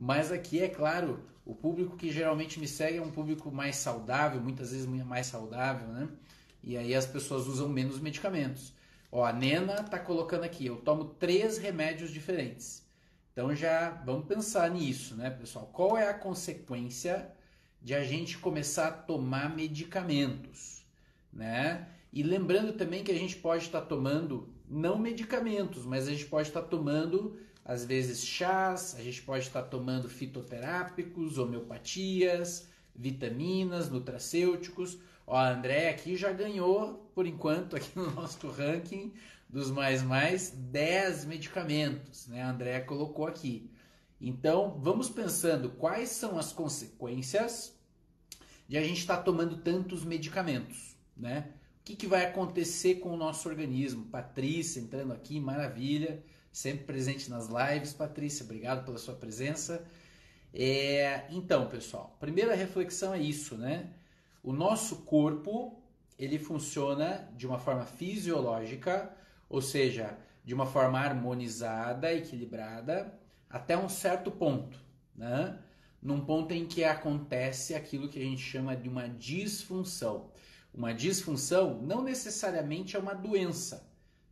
Mas aqui, é claro, o público que geralmente me segue é um público mais saudável, muitas vezes mais saudável, né? E aí as pessoas usam menos medicamentos. Ó, a Nena tá colocando aqui, eu tomo 3 remédios diferentes. Então já vamos pensar nisso, né, pessoal? Qual é a consequência de a gente começar a tomar medicamentos, né? E lembrando também que a gente pode estar tomando não medicamentos, mas a gente pode estar tomando às vezes chás, a gente pode estar tomando fitoterápicos, homeopatias, vitaminas, nutracêuticos. Ó, a André aqui já ganhou, por enquanto, aqui no nosso ranking dos mais 10 medicamentos, né? A André colocou aqui. Então, vamos pensando quais são as consequências de a gente estar tomando tantos medicamentos, né? O que vai acontecer com o nosso organismo? Patrícia entrando aqui, maravilha, sempre presente nas lives. Patrícia, obrigado pela sua presença. Então, pessoal, primeira reflexão é isso, né? O nosso corpo, ele funciona de uma forma fisiológica, ou seja, de uma forma harmonizada, equilibrada, até um certo ponto, né? Num ponto em que acontece aquilo que a gente chama de uma disfunção. Uma disfunção não necessariamente é uma doença,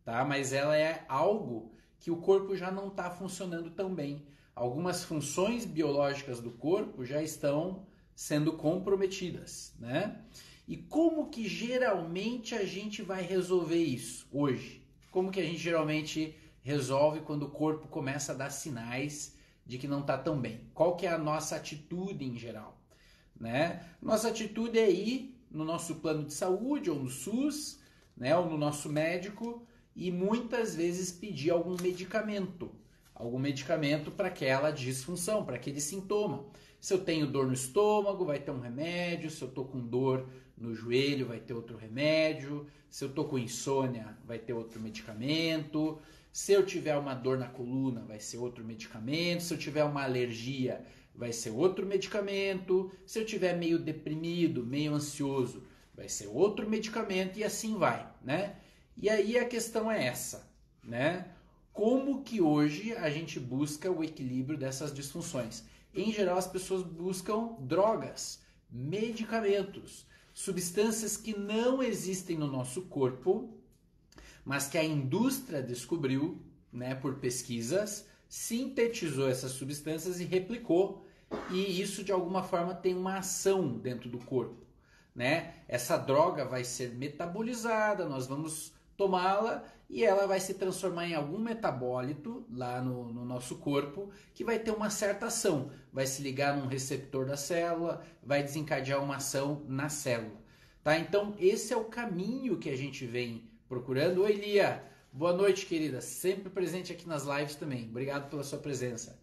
tá? Mas ela é algo que o corpo já não está funcionando tão bem. Algumas funções biológicas do corpo já estão sendo comprometidas, né? E como que geralmente a gente vai resolver isso hoje? Como que a gente geralmente resolve quando o corpo começa a dar sinais de que não está tão bem? Qual que é a nossa atitude em geral, né? Nossa atitude é ir no nosso plano de saúde ou no SUS, né, ou no nosso médico e muitas vezes pedir algum medicamento para aquela disfunção, para aquele sintoma. Se eu tenho dor no estômago, vai ter um remédio. Se eu estou com dor no joelho, vai ter outro remédio. Se eu estou com insônia, vai ter outro medicamento. Se eu tiver uma dor na coluna, vai ser outro medicamento. Se eu tiver uma alergia, vai ser outro medicamento. Se eu tiver meio deprimido, meio ansioso, vai ser outro medicamento e assim vai, né? E aí a questão é essa, né? Como que hoje a gente busca o equilíbrio dessas disfunções? Em geral, as pessoas buscam drogas, medicamentos, substâncias que não existem no nosso corpo, mas que a indústria descobriu, né, por pesquisas, sintetizou essas substâncias e replicou, e isso de alguma forma tem uma ação dentro do corpo, né? Essa droga vai ser metabolizada, nós vamos tomá-la e ela vai se transformar em algum metabólito lá no nosso corpo que vai ter uma certa ação, vai se ligar num receptor da célula, vai desencadear uma ação na célula, tá? Então esse é o caminho que a gente vem procurando. Oi, Lia, boa noite, querida, sempre presente aqui nas lives também, obrigado pela sua presença.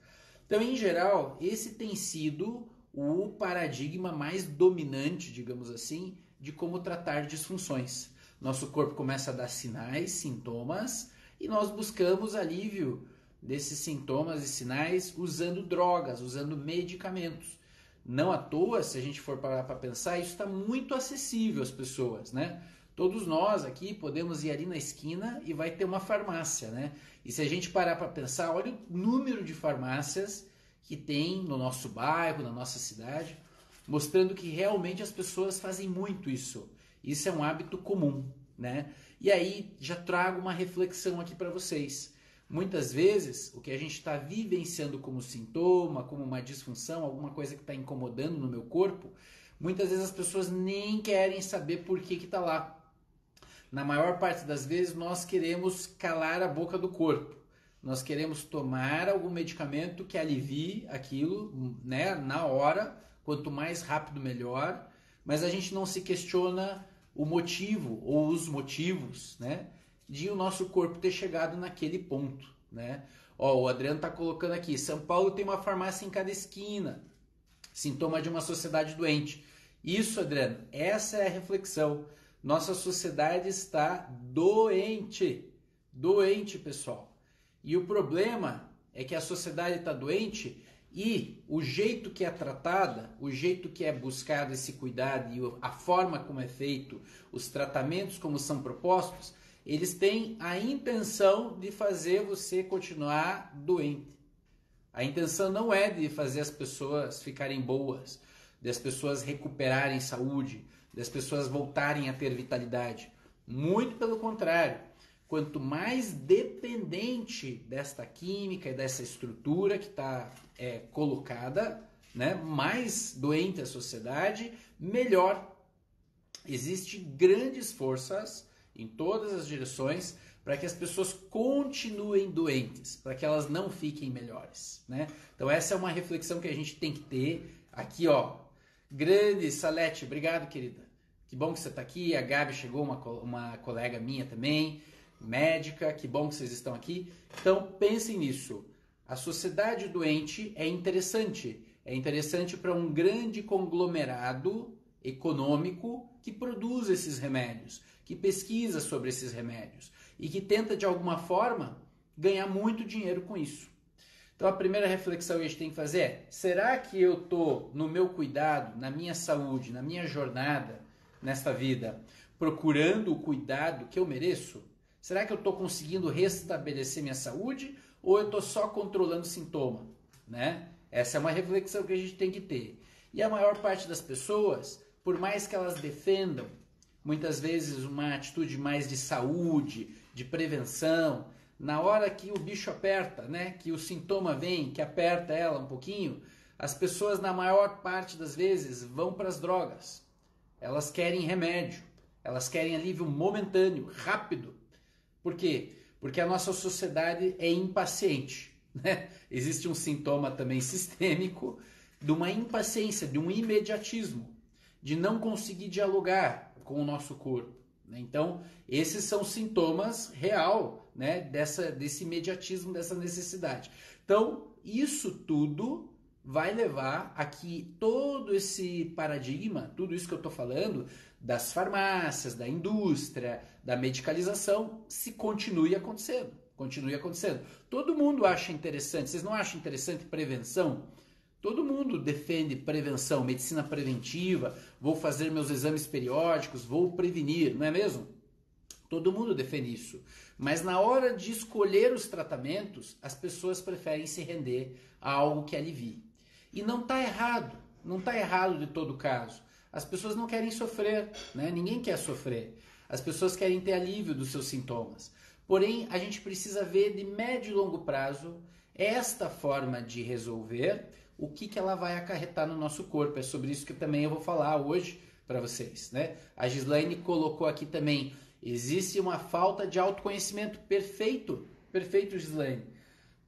Então, em geral, esse tem sido o paradigma mais dominante, digamos assim, de como tratar disfunções. Nosso corpo começa a dar sinais, sintomas, e nós buscamos alívio desses sintomas e sinais usando drogas, usando medicamentos. Não à toa, se a gente for parar para pensar, isso está muito acessível às pessoas, né? Todos nós aqui podemos ir ali na esquina e vai ter uma farmácia, né? E se a gente parar para pensar, olha o número de farmácias que tem no nosso bairro, na nossa cidade, mostrando que realmente as pessoas fazem muito isso. Isso é um hábito comum, né? E aí já trago uma reflexão aqui para vocês. Muitas vezes o que a gente está vivenciando como sintoma, como uma disfunção, alguma coisa que está incomodando no meu corpo, muitas vezes as pessoas nem querem saber por que está lá. Na maior parte das vezes nós queremos calar a boca do corpo. Nós queremos tomar algum medicamento que alivie aquilo, né, na hora, quanto mais rápido melhor, mas a gente não se questiona o motivo ou os motivos, né, de o nosso corpo ter chegado naquele ponto, né? Ó, o Adriano está colocando aqui, São Paulo tem uma farmácia em cada esquina, sintoma de uma sociedade doente. Isso, Adriano, essa é a reflexão. Nossa sociedade está doente, pessoal. E o problema é que a sociedade está doente e o jeito que é tratada, o jeito que é buscado esse cuidado e a forma como é feito, os tratamentos como são propostos, eles têm a intenção de fazer você continuar doente. A intenção não é de fazer as pessoas ficarem boas, das pessoas recuperarem saúde, das pessoas voltarem a ter vitalidade. Muito pelo contrário. Quanto mais dependente desta química e dessa estrutura que está colocada, né, mais doente a sociedade, melhor. Existem grandes forças em todas as direções para que as pessoas continuem doentes, para que elas não fiquem melhores, né? Então essa é uma reflexão que a gente tem que ter aqui, ó. Grande Salete, obrigado, querida. Que bom que você está aqui. A Gabi chegou, uma colega minha também, médica. Que bom que vocês estão aqui. Então pensem nisso. A sociedade doente é interessante. É interessante para um grande conglomerado econômico que produz esses remédios, que pesquisa sobre esses remédios e que tenta de alguma forma ganhar muito dinheiro com isso. Então a primeira reflexão que a gente tem que fazer é: será que eu estou no meu cuidado, na minha saúde, na minha jornada nesta vida, procurando o cuidado que eu mereço? Será que eu estou conseguindo restabelecer minha saúde ou eu estou só controlando sintoma, né? Essa é uma reflexão que a gente tem que ter. E a maior parte das pessoas, por mais que elas defendam muitas vezes uma atitude mais de saúde, de prevenção, na hora que o bicho aperta, né, que o sintoma vem, que aperta ela um pouquinho, as pessoas na maior parte das vezes vão para as drogas. Elas querem remédio, elas querem alívio momentâneo, rápido. Por quê? Porque a nossa sociedade é impaciente, né? Existe um sintoma também sistêmico de uma impaciência, de um imediatismo, de não conseguir dialogar com o nosso corpo. Então, esses são sintomas real, né, desse imediatismo, dessa necessidade. Então, isso tudo vai levar a que todo esse paradigma, tudo isso que eu estou falando, das farmácias, da indústria, da medicalização, se continue acontecendo. Continue acontecendo. Todo mundo acha interessante. Vocês não acham interessante prevenção? Todo mundo defende prevenção, medicina preventiva, vou fazer meus exames periódicos, vou prevenir, não é mesmo? Todo mundo defende isso. Mas na hora de escolher os tratamentos, as pessoas preferem se render a algo que alivie. E não está errado, não está errado de todo caso. As pessoas não querem sofrer, né? Ninguém quer sofrer. As pessoas querem ter alívio dos seus sintomas. Porém, a gente precisa ver de médio e longo prazo esta forma de resolver, o que ela vai acarretar no nosso corpo. É sobre isso que também eu vou falar hoje para vocês, né? A Gislaine colocou aqui também, existe uma falta de autoconhecimento. Perfeito, perfeito, Gislaine.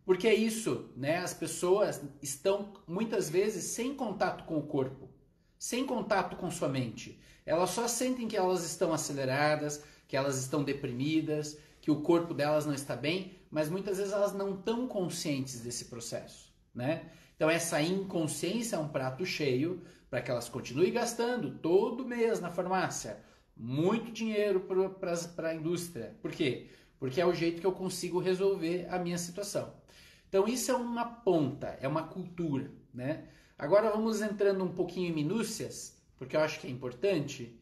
Porque é isso, né? As pessoas estão muitas vezes sem contato com o corpo, sem contato com sua mente. Elas só sentem que elas estão aceleradas, que elas estão deprimidas, que o corpo delas não está bem, mas muitas vezes elas não estão conscientes desse processo, né? Então essa inconsciência é um prato cheio para que elas continuem gastando todo mês na farmácia muito dinheiro para a indústria. Por quê? Porque é o jeito que eu consigo resolver a minha situação. Então isso é uma ponta, é uma cultura, né? Agora vamos entrando um pouquinho em minúcias, porque eu acho que é importante,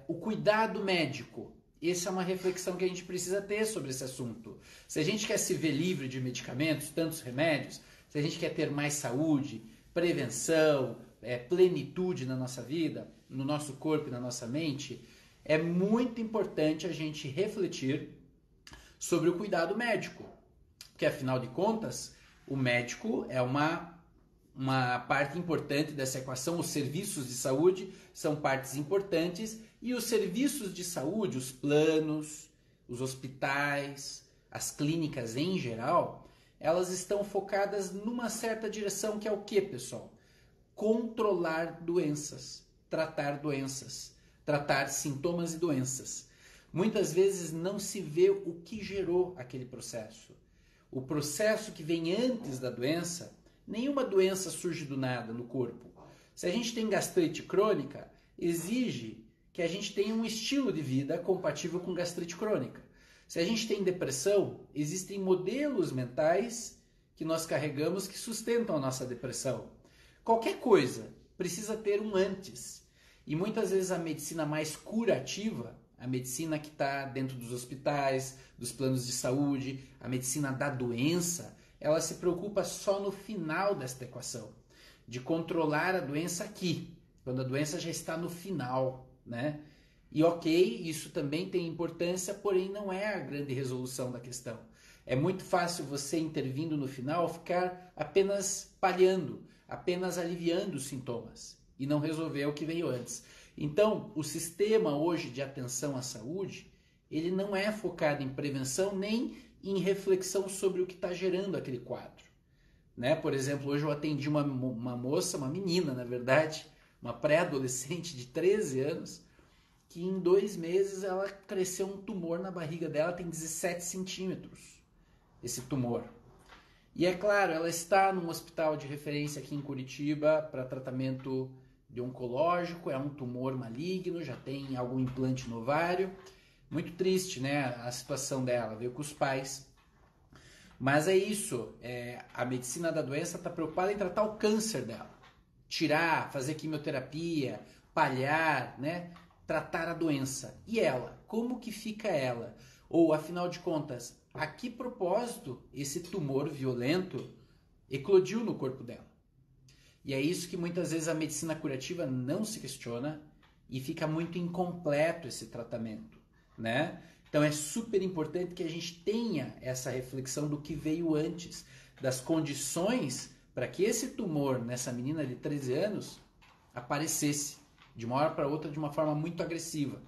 o cuidado médico. Essa é uma reflexão que a gente precisa ter sobre esse assunto. Se a gente quer se ver livre de medicamentos, tantos remédios, se a gente quer ter mais saúde, prevenção, plenitude na nossa vida, no nosso corpo e na nossa mente, é muito importante a gente refletir sobre o cuidado médico. Porque, afinal de contas, o médico é uma parte importante dessa equação. Os serviços de saúde são partes importantes e os serviços de saúde, os planos, os hospitais, as clínicas em geral, elas estão focadas numa certa direção que é o que, pessoal? Controlar doenças, tratar sintomas e doenças. Muitas vezes não se vê o que gerou aquele processo. O processo que vem antes da doença, nenhuma doença surge do nada no corpo. Se a gente tem gastrite crônica, exige que a gente tenha um estilo de vida compatível com gastrite crônica. Se a gente tem depressão, existem modelos mentais que nós carregamos que sustentam a nossa depressão. Qualquer coisa precisa ter um antes. E muitas vezes a medicina mais curativa, a medicina que está dentro dos hospitais, dos planos de saúde, a medicina da doença, ela se preocupa só no final desta equação, de controlar a doença aqui, quando a doença já está no final, né? E ok, isso também tem importância, porém não é a grande resolução da questão. É muito fácil você, intervindo no final, ficar apenas paliando, apenas aliviando os sintomas e não resolver o que veio antes. Então, o sistema hoje de atenção à saúde, ele não é focado em prevenção nem em reflexão sobre o que está gerando aquele quadro. Né? Por exemplo, hoje eu atendi uma moça, uma menina, na verdade, uma pré-adolescente de 13 anos, que em 2 meses ela cresceu um tumor na barriga dela, tem 17 centímetros, esse tumor. E é claro, ela está num hospital de referência aqui em Curitiba para tratamento de oncológico, é um tumor maligno, já tem algum implante no ovário. Muito triste, né, a situação dela, veio com os pais. Mas é isso, a medicina da doença está preocupada em tratar o câncer dela. Tirar, fazer quimioterapia, paliar, né, tratar a doença. E ela, como que fica ela? Ou, afinal de contas, a que propósito esse tumor violento eclodiu no corpo dela? E é isso que muitas vezes a medicina curativa não se questiona e fica muito incompleto esse tratamento, né? Então é super importante que a gente tenha essa reflexão do que veio antes, das condições para que esse tumor nessa menina de 13 anos aparecesse de uma hora para outra de uma forma muito agressiva.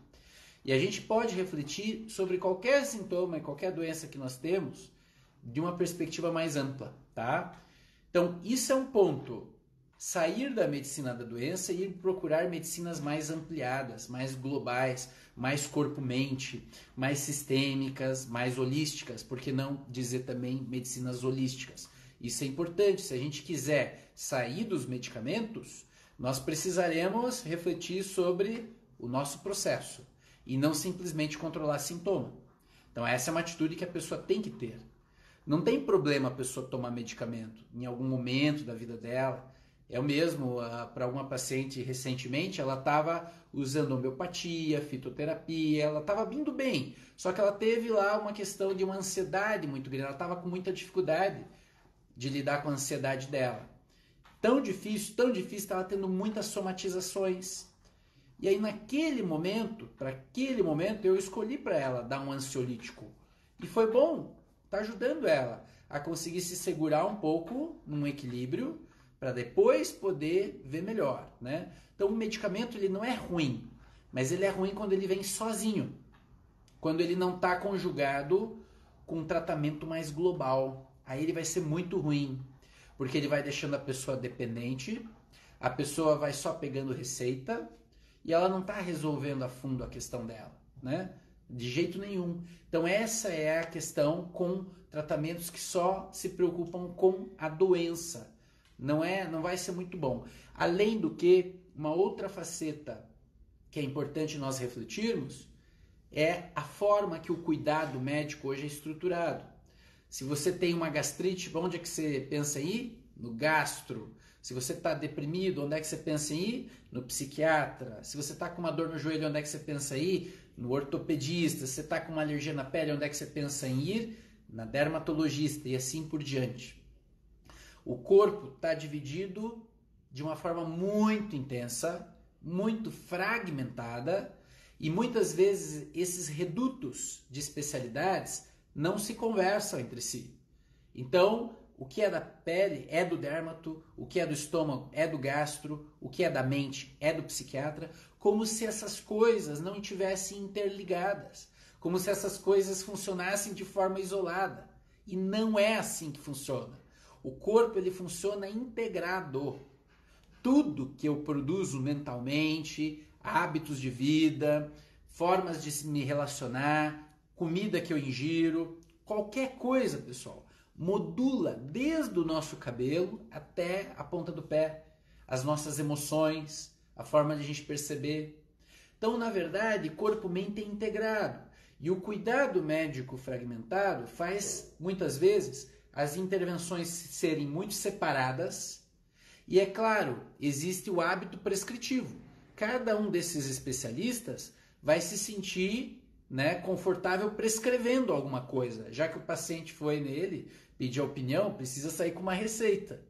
E a gente pode refletir sobre qualquer sintoma e qualquer doença que nós temos de uma perspectiva mais ampla, tá? Então, isso é um ponto. Sair da medicina da doença e ir procurar medicinas mais ampliadas, mais globais, mais corpo-mente, mais sistêmicas, mais holísticas, por que não dizer também medicinas holísticas? Isso é importante. Se a gente quiser sair dos medicamentos, nós precisaremos refletir sobre o nosso processo e não simplesmente controlar sintoma. Então essa é uma atitude que a pessoa tem que ter. Não tem problema a pessoa tomar medicamento em algum momento da vida dela. Eu mesmo, para uma paciente recentemente, ela estava usando homeopatia, fitoterapia, ela estava vindo bem. Só que ela teve lá uma questão de uma ansiedade muito grande, ela estava com muita dificuldade de lidar com a ansiedade dela. Tão difícil, estava tendo muitas somatizações. E aí naquele momento, para aquele momento, eu escolhi para ela dar um ansiolítico. E foi bom, está ajudando ela a conseguir se segurar um pouco num equilíbrio, para depois poder ver melhor, né? Então o medicamento ele não é ruim, mas ele é ruim quando ele vem sozinho, quando ele não está conjugado com um tratamento mais global. Aí ele vai ser muito ruim, porque ele vai deixando a pessoa dependente, a pessoa vai só pegando receita e ela não está resolvendo a fundo a questão dela, né? De jeito nenhum. Então essa é a questão com tratamentos que só se preocupam com a doença. Não vai ser muito bom. Além do que, uma outra faceta que é importante nós refletirmos é a forma que o cuidado médico hoje é estruturado. Se você tem uma gastrite, onde é que você pensa em ir? No gastro. Se você está deprimido, onde é que você pensa em ir? No psiquiatra. Se você está com uma dor no joelho, onde é que você pensa em ir? No ortopedista. Se você está com uma alergia na pele, onde é que você pensa em ir? Na dermatologista e assim por diante. O corpo está dividido de uma forma muito intensa, muito fragmentada, e muitas vezes esses redutos de especialidades não se conversam entre si. Então, o que é da pele é do dermato, o que é do estômago é do gastro, o que é da mente é do psiquiatra, como se essas coisas não estivessem interligadas, como se essas coisas funcionassem de forma isolada. E não é assim que funciona. O corpo ele funciona integrado. Tudo que eu produzo mentalmente, hábitos de vida, formas de me relacionar, comida que eu ingiro, qualquer coisa, pessoal, modula desde o nosso cabelo até a ponta do pé, as nossas emoções, a forma de a gente perceber. Então, na verdade, corpo-mente é integrado. E o cuidado médico fragmentado faz, muitas vezes, as intervenções serem muito separadas e, é claro, existe o hábito prescritivo. Cada um desses especialistas vai se sentir né, confortável prescrevendo alguma coisa. Já que o paciente foi nele pedir a opinião, precisa sair com uma receita.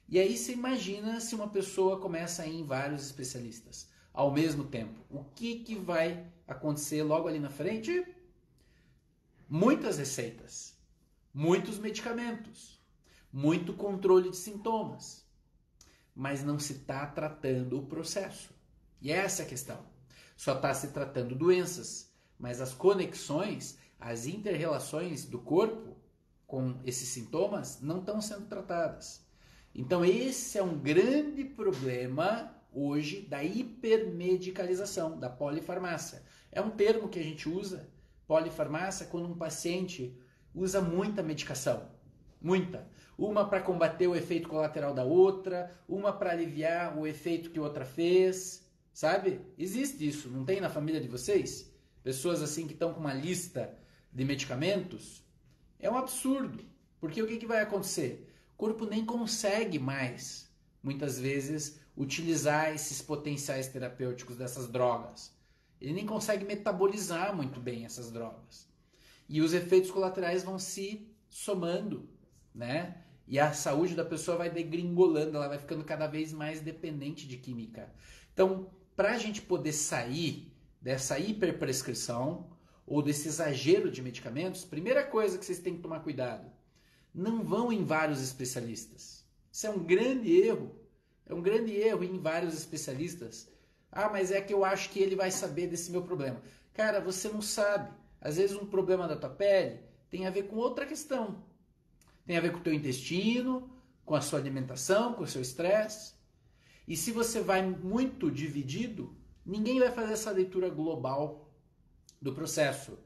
E aí você imagina se uma pessoa começa a ir em vários especialistas ao mesmo tempo. O que vai acontecer logo ali na frente? Muitas receitas, muitos medicamentos, muito controle de sintomas, mas não se está tratando o processo. E essa é a questão. Só está se tratando doenças, mas as conexões, as interrelações do corpo com esses sintomas não estão sendo tratadas. Então esse é um grande problema hoje da hipermedicalização, da polifarmácia. É um termo que a gente usa, polifarmácia, quando um paciente usa muita medicação. Muita. Uma para combater o efeito colateral da outra, uma para aliviar o efeito que outra fez, sabe? Existe isso, não tem na família de vocês? Pessoas assim que estão com uma lista de medicamentos? É um absurdo, porque o que vai acontecer? O corpo nem consegue mais, muitas vezes, utilizar esses potenciais terapêuticos dessas drogas. Ele nem consegue metabolizar muito bem essas drogas. E os efeitos colaterais vão se somando, né? E a saúde da pessoa vai degringolando, ela vai ficando cada vez mais dependente de química. Então, para a gente poder sair dessa hiperprescrição ou desse exagero de medicamentos, primeira coisa que vocês têm que tomar cuidado, não vão em vários especialistas. Isso é um grande erro. É um grande erro ir em vários especialistas. Ah, mas é que eu acho que ele vai saber desse meu problema. Cara, você não sabe. Às vezes um problema da tua pele tem a ver com outra questão. Tem a ver com o teu intestino, com a sua alimentação, com o seu estresse. E se você vai muito dividido, ninguém vai fazer essa leitura global do processo.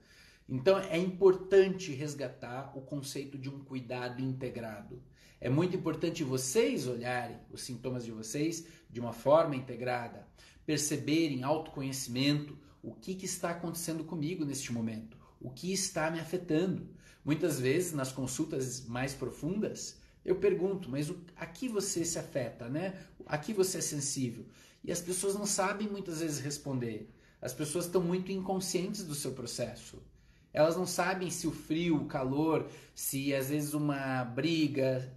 Então é importante resgatar o conceito de um cuidado integrado. É muito importante vocês olharem os sintomas de vocês de uma forma integrada, perceberem autoconhecimento, o que está acontecendo comigo neste momento, o que está me afetando. Muitas vezes, nas consultas mais profundas, eu pergunto, mas a que você se afeta, né? A que você é sensível? E as pessoas não sabem muitas vezes responder. As pessoas estão muito inconscientes do seu processo. Elas não sabem se o frio, o calor, se às vezes uma briga,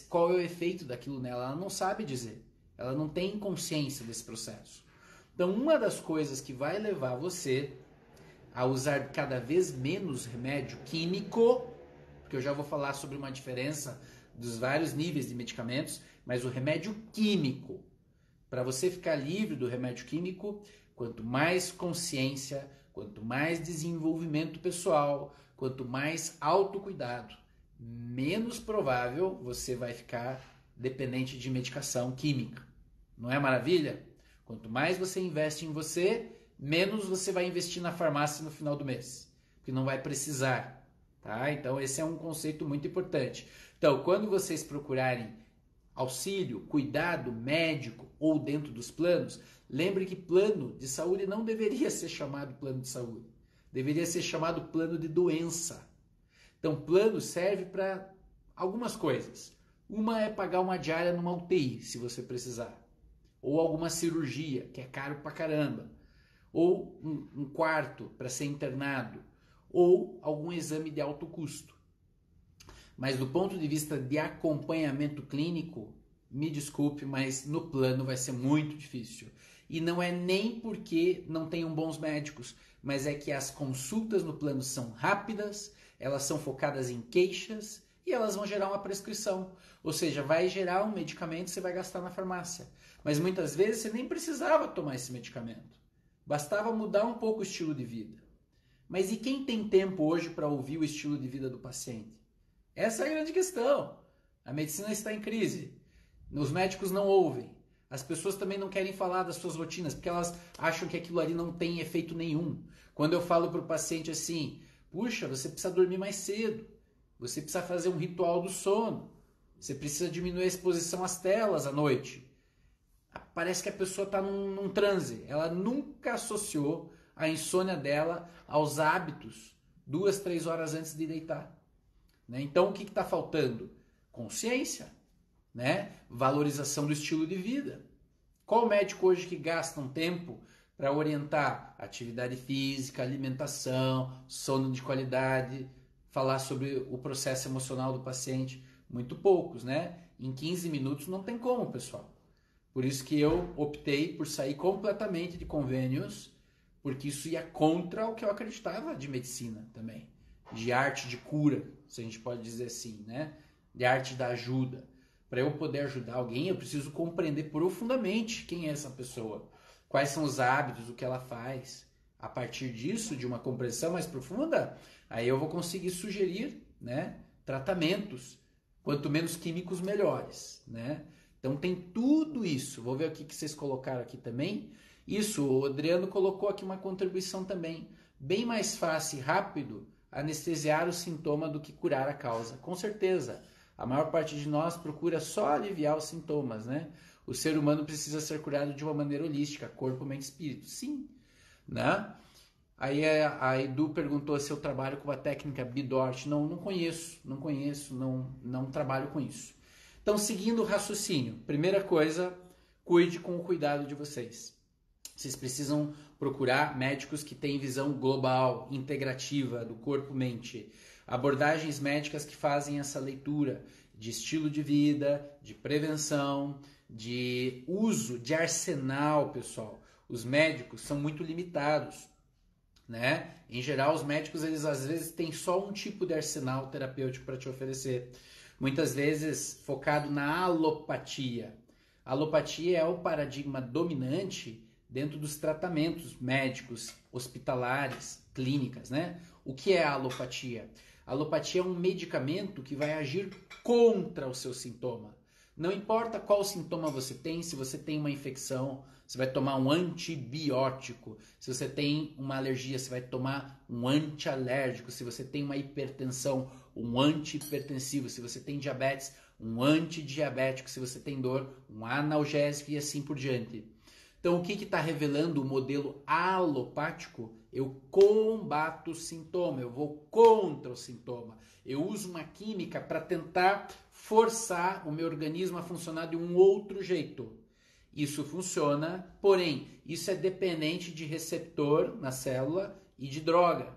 qual é o efeito daquilo nela. Ela não sabe dizer. Ela não tem consciência desse processo. Então, uma das coisas que vai levar você a usar cada vez menos remédio químico, porque eu já vou falar sobre uma diferença dos vários níveis de medicamentos, mas o remédio químico, para você ficar livre do remédio químico, quanto mais consciência, quanto mais desenvolvimento pessoal, quanto mais autocuidado, menos provável você vai ficar dependente de medicação química. Não é maravilha? Quanto mais você investe em você, menos você vai investir na farmácia no final do mês, porque não vai precisar, tá? Então esse é um conceito muito importante. Então, quando vocês procurarem auxílio, cuidado médico ou dentro dos planos, lembre que plano de saúde não deveria ser chamado plano de saúde, deveria ser chamado plano de doença. Então, plano serve para algumas coisas. Uma é pagar uma diária numa UTI, se você precisar, ou alguma cirurgia, que é caro pra caramba, ou um quarto para ser internado, ou algum exame de alto custo. Mas do ponto de vista de acompanhamento clínico, me desculpe, mas no plano vai ser muito difícil. E não é nem porque não tenham bons médicos, mas é que as consultas no plano são rápidas, elas são focadas em queixas e elas vão gerar uma prescrição. Ou seja, vai gerar um medicamento que você vai gastar na farmácia. Mas muitas vezes você nem precisava tomar esse medicamento. Bastava mudar um pouco o estilo de vida. Mas e quem tem tempo hoje para ouvir o estilo de vida do paciente? Essa é a grande questão. A medicina está em crise. Os médicos não ouvem. As pessoas também não querem falar das suas rotinas, porque elas acham que aquilo ali não tem efeito nenhum. Quando eu falo para o paciente assim, puxa, você precisa dormir mais cedo, você precisa fazer um ritual do sono, você precisa diminuir a exposição às telas à noite. Parece que a pessoa está num transe. Ela nunca associou a insônia dela aos hábitos 2, 3 horas antes de deitar. Né? Então, o que está faltando? Consciência, né? Valorização do estilo de vida. Qual médico hoje que gasta um tempo para orientar atividade física, alimentação, sono de qualidade, falar sobre o processo emocional do paciente. Muito poucos, né? Em 15 minutos não tem como, pessoal. Por isso que eu optei por sair completamente de convênios, porque isso ia contra o que eu acreditava de medicina também, de arte de cura, se a gente pode dizer assim, né? De arte da ajuda. Para eu poder ajudar alguém, eu preciso compreender profundamente quem é essa pessoa, quais são os hábitos, o que ela faz. A partir disso, de uma compreensão mais profunda, aí eu vou conseguir sugerir, né, tratamentos, quanto menos químicos, melhores, né? Então tem tudo isso. Vou ver o que vocês colocaram aqui também. Isso, o Adriano colocou aqui uma contribuição também. Bem mais fácil e rápido anestesiar o sintoma do que curar a causa. Com certeza. A maior parte de nós procura só aliviar os sintomas, né? O ser humano precisa ser curado de uma maneira holística, corpo, mente e espírito. Sim, né? Aí a Edu perguntou se eu trabalho com a técnica Bidort. Não conheço, não trabalho com isso. Então, seguindo o raciocínio, primeira coisa, cuide com o cuidado de vocês. Vocês precisam procurar médicos que têm visão global, integrativa do corpo-mente. Abordagens médicas que fazem essa leitura de estilo de vida, de prevenção, de uso de arsenal, pessoal. Os médicos são muito limitados, né? Em geral, os médicos, eles às vezes têm só um tipo de arsenal terapêutico para te oferecer. Muitas vezes focado na alopatia. A alopatia é o paradigma dominante dentro dos tratamentos médicos, hospitalares, clínicas, né? O que é a alopatia? A alopatia é um medicamento que vai agir contra o seu sintoma. Não importa qual sintoma você tem, se você tem uma infecção, você vai tomar um antibiótico. Se você tem uma alergia, você vai tomar um antialérgico. Se você tem uma hipertensão, um antihipertensivo. Se você tem diabetes, um antidiabético. Se você tem dor, um analgésico e assim por diante. Então, o que está revelando o modelo alopático? Eu combato o sintoma, eu vou contra o sintoma. Eu uso uma química para tentar forçar o meu organismo a funcionar de um outro jeito. Isso funciona, porém, isso é dependente de receptor na célula e de droga.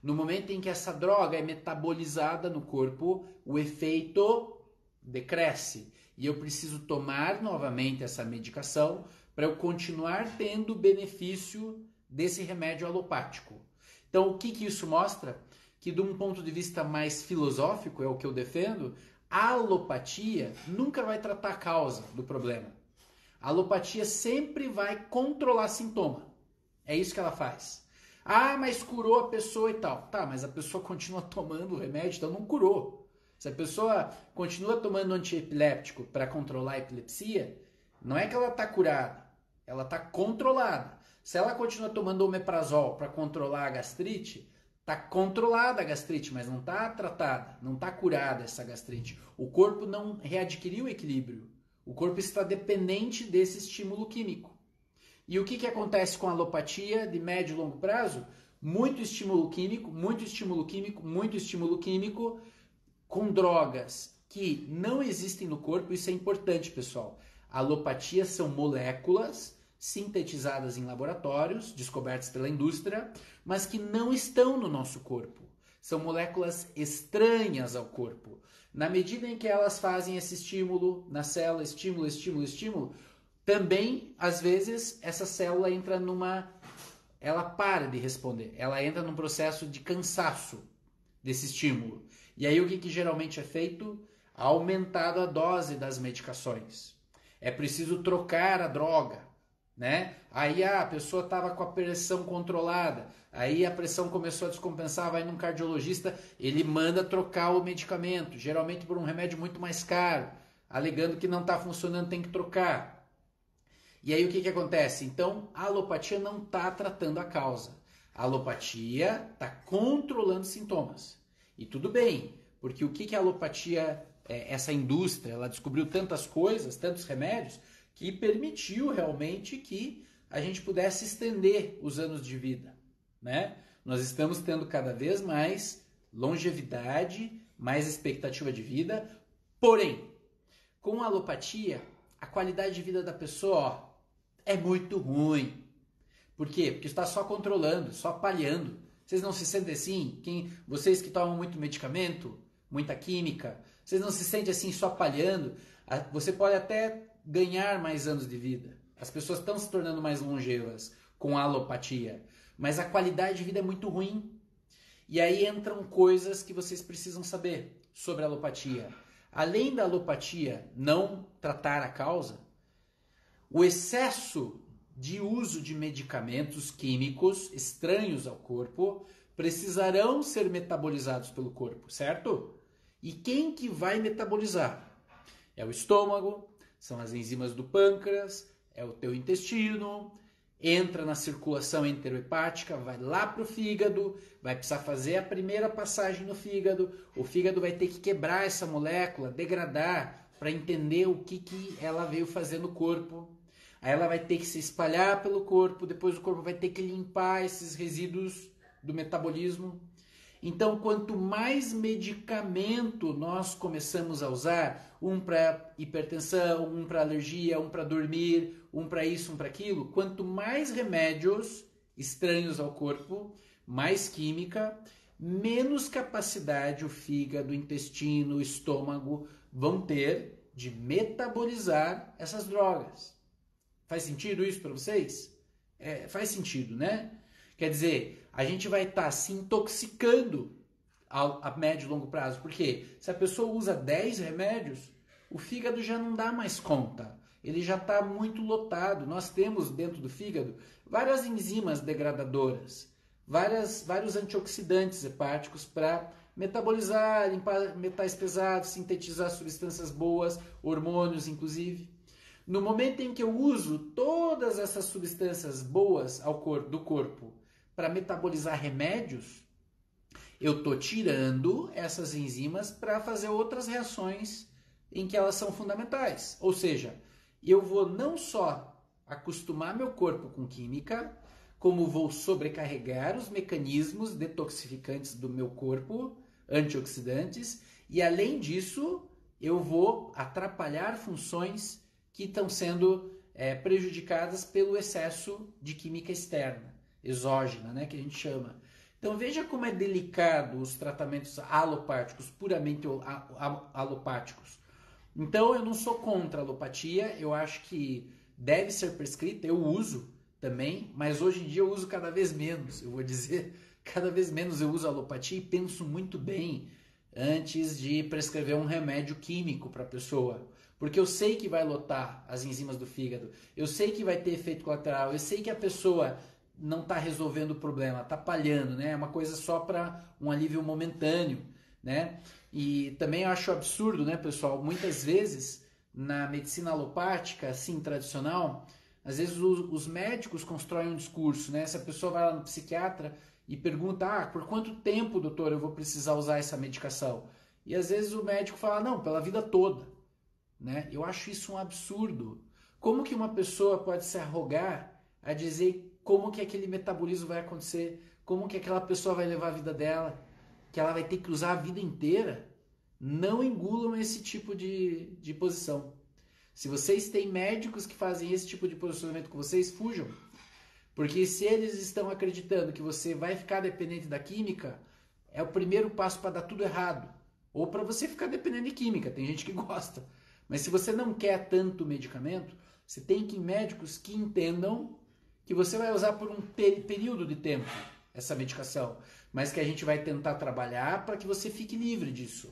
No momento em que essa droga é metabolizada no corpo, o efeito decresce. E eu preciso tomar novamente essa medicação para eu continuar tendo o benefício desse remédio alopático. Então, o que isso mostra? Que de um ponto de vista mais filosófico, é o que eu defendo, a alopatia nunca vai tratar a causa do problema. A alopatia sempre vai controlar sintoma. É isso que ela faz. Ah, mas curou a pessoa e tal. Tá, mas a pessoa continua tomando o remédio, então não curou. Se a pessoa continua tomando antiepiléptico para controlar a epilepsia, não é que ela está curada, ela está controlada. Se ela continua tomando omeprazol para controlar a gastrite, está controlada a gastrite, mas não está tratada, não está curada essa gastrite. O corpo não readquiriu o equilíbrio. O corpo está dependente desse estímulo químico. E o que acontece com a alopatia de médio e longo prazo? Muito estímulo químico, muito estímulo químico, muito estímulo químico, com drogas que não existem no corpo. Isso é importante, pessoal. Alopatias são moléculas sintetizadas em laboratórios, descobertas pela indústria, mas que não estão no nosso corpo. São moléculas estranhas ao corpo. Na medida em que elas fazem esse estímulo na célula, estímulo, estímulo, estímulo, também, às vezes, essa célula entra ela para de responder. Ela entra num processo de cansaço desse estímulo. E aí o que geralmente é feito? Aumentado a dose das medicações. É preciso trocar a droga, né? Aí a pessoa estava com a pressão controlada, aí a pressão começou a descompensar, vai num cardiologista, ele manda trocar o medicamento, geralmente por um remédio muito mais caro, alegando que não está funcionando, tem que trocar. E aí o que acontece? Então a alopatia não está tratando a causa, a alopatia está controlando sintomas. E tudo bem, porque o que a alopatia, essa indústria, ela descobriu tantas coisas, tantos remédios, que permitiu realmente que a gente pudesse estender os anos de vida, né? Nós estamos tendo cada vez mais longevidade, mais expectativa de vida, porém, com a alopatia, a qualidade de vida da pessoa é muito ruim. Por quê? Porque está só controlando, só palhando. Vocês não se sentem assim? Vocês que tomam muito medicamento, muita química, vocês não se sentem assim só palhando? Você pode até ganhar mais anos de vida. As pessoas estão se tornando mais longevas com a alopatia, mas a qualidade de vida é muito ruim. E aí entram coisas que vocês precisam saber sobre a alopatia. Além da alopatia não tratar a causa, o excesso de uso de medicamentos químicos estranhos ao corpo precisarão ser metabolizados pelo corpo, certo? E quem que vai metabolizar? É o estômago, são as enzimas do pâncreas, é o teu intestino, entra na circulação enterohepática, vai lá para o fígado, vai precisar fazer a primeira passagem no fígado, o fígado vai ter que quebrar essa molécula, degradar, para entender o que ela veio fazer no corpo. Aí ela vai ter que se espalhar pelo corpo, depois o corpo vai ter que limpar esses resíduos do metabolismo. Então, quanto mais medicamento nós começamos a usar, um para hipertensão, um para alergia, um para dormir, um para isso, um para aquilo, quanto mais remédios estranhos ao corpo, mais química, menos capacidade o fígado, o intestino, o estômago vão ter de metabolizar essas drogas. Faz sentido isso para vocês? Faz sentido, né? Quer dizer, a gente vai estar se intoxicando a médio e longo prazo. Por quê? Se a pessoa usa 10 remédios, o fígado já não dá mais conta. Ele já está muito lotado. Nós temos dentro do fígado várias enzimas degradadoras, vários antioxidantes hepáticos para metabolizar, limpar metais pesados, sintetizar substâncias boas, hormônios inclusive. No momento em que eu uso todas essas substâncias boas do corpo para metabolizar remédios, eu estou tirando essas enzimas para fazer outras reações em que elas são fundamentais. Ou seja, eu vou não só acostumar meu corpo com química, como vou sobrecarregar os mecanismos detoxificantes do meu corpo, antioxidantes, e além disso, eu vou atrapalhar funções que estão sendo prejudicadas pelo excesso de química externa, exógena, né, que a gente chama. Então veja como é delicado os tratamentos alopáticos, puramente alopáticos. Então eu não sou contra a alopatia, eu acho que deve ser prescrita, eu uso também, mas hoje em dia eu uso cada vez menos, eu vou dizer, cada vez menos eu uso a alopatia e penso muito bem antes de prescrever um remédio químico para a pessoa. Porque eu sei que vai lotar as enzimas do fígado, eu sei que vai ter efeito colateral, eu sei que a pessoa não está resolvendo o problema, está palhando, né? É uma coisa só para um alívio momentâneo, né? E também eu acho absurdo, né, pessoal? Muitas vezes, na medicina alopática, assim, tradicional, às vezes os médicos constroem um discurso, né? Se a pessoa vai lá no psiquiatra e pergunta, por quanto tempo, doutor, eu vou precisar usar essa medicação? E às vezes o médico fala, não, pela vida toda, né? Eu acho isso um absurdo. Como que uma pessoa pode se arrogar a dizer como que aquele metabolismo vai acontecer, como que aquela pessoa vai levar a vida dela, que ela vai ter que usar a vida inteira? Não engulam esse tipo de posição. Se vocês têm médicos que fazem esse tipo de posicionamento com vocês, fujam. Porque se eles estão acreditando que você vai ficar dependente da química, é o primeiro passo para dar tudo errado. Ou para você ficar dependente de química, tem gente que gosta. Mas se você não quer tanto medicamento, você tem que ir em médicos que entendam que você vai usar por um período de tempo essa medicação, mas que a gente vai tentar trabalhar para que você fique livre disso.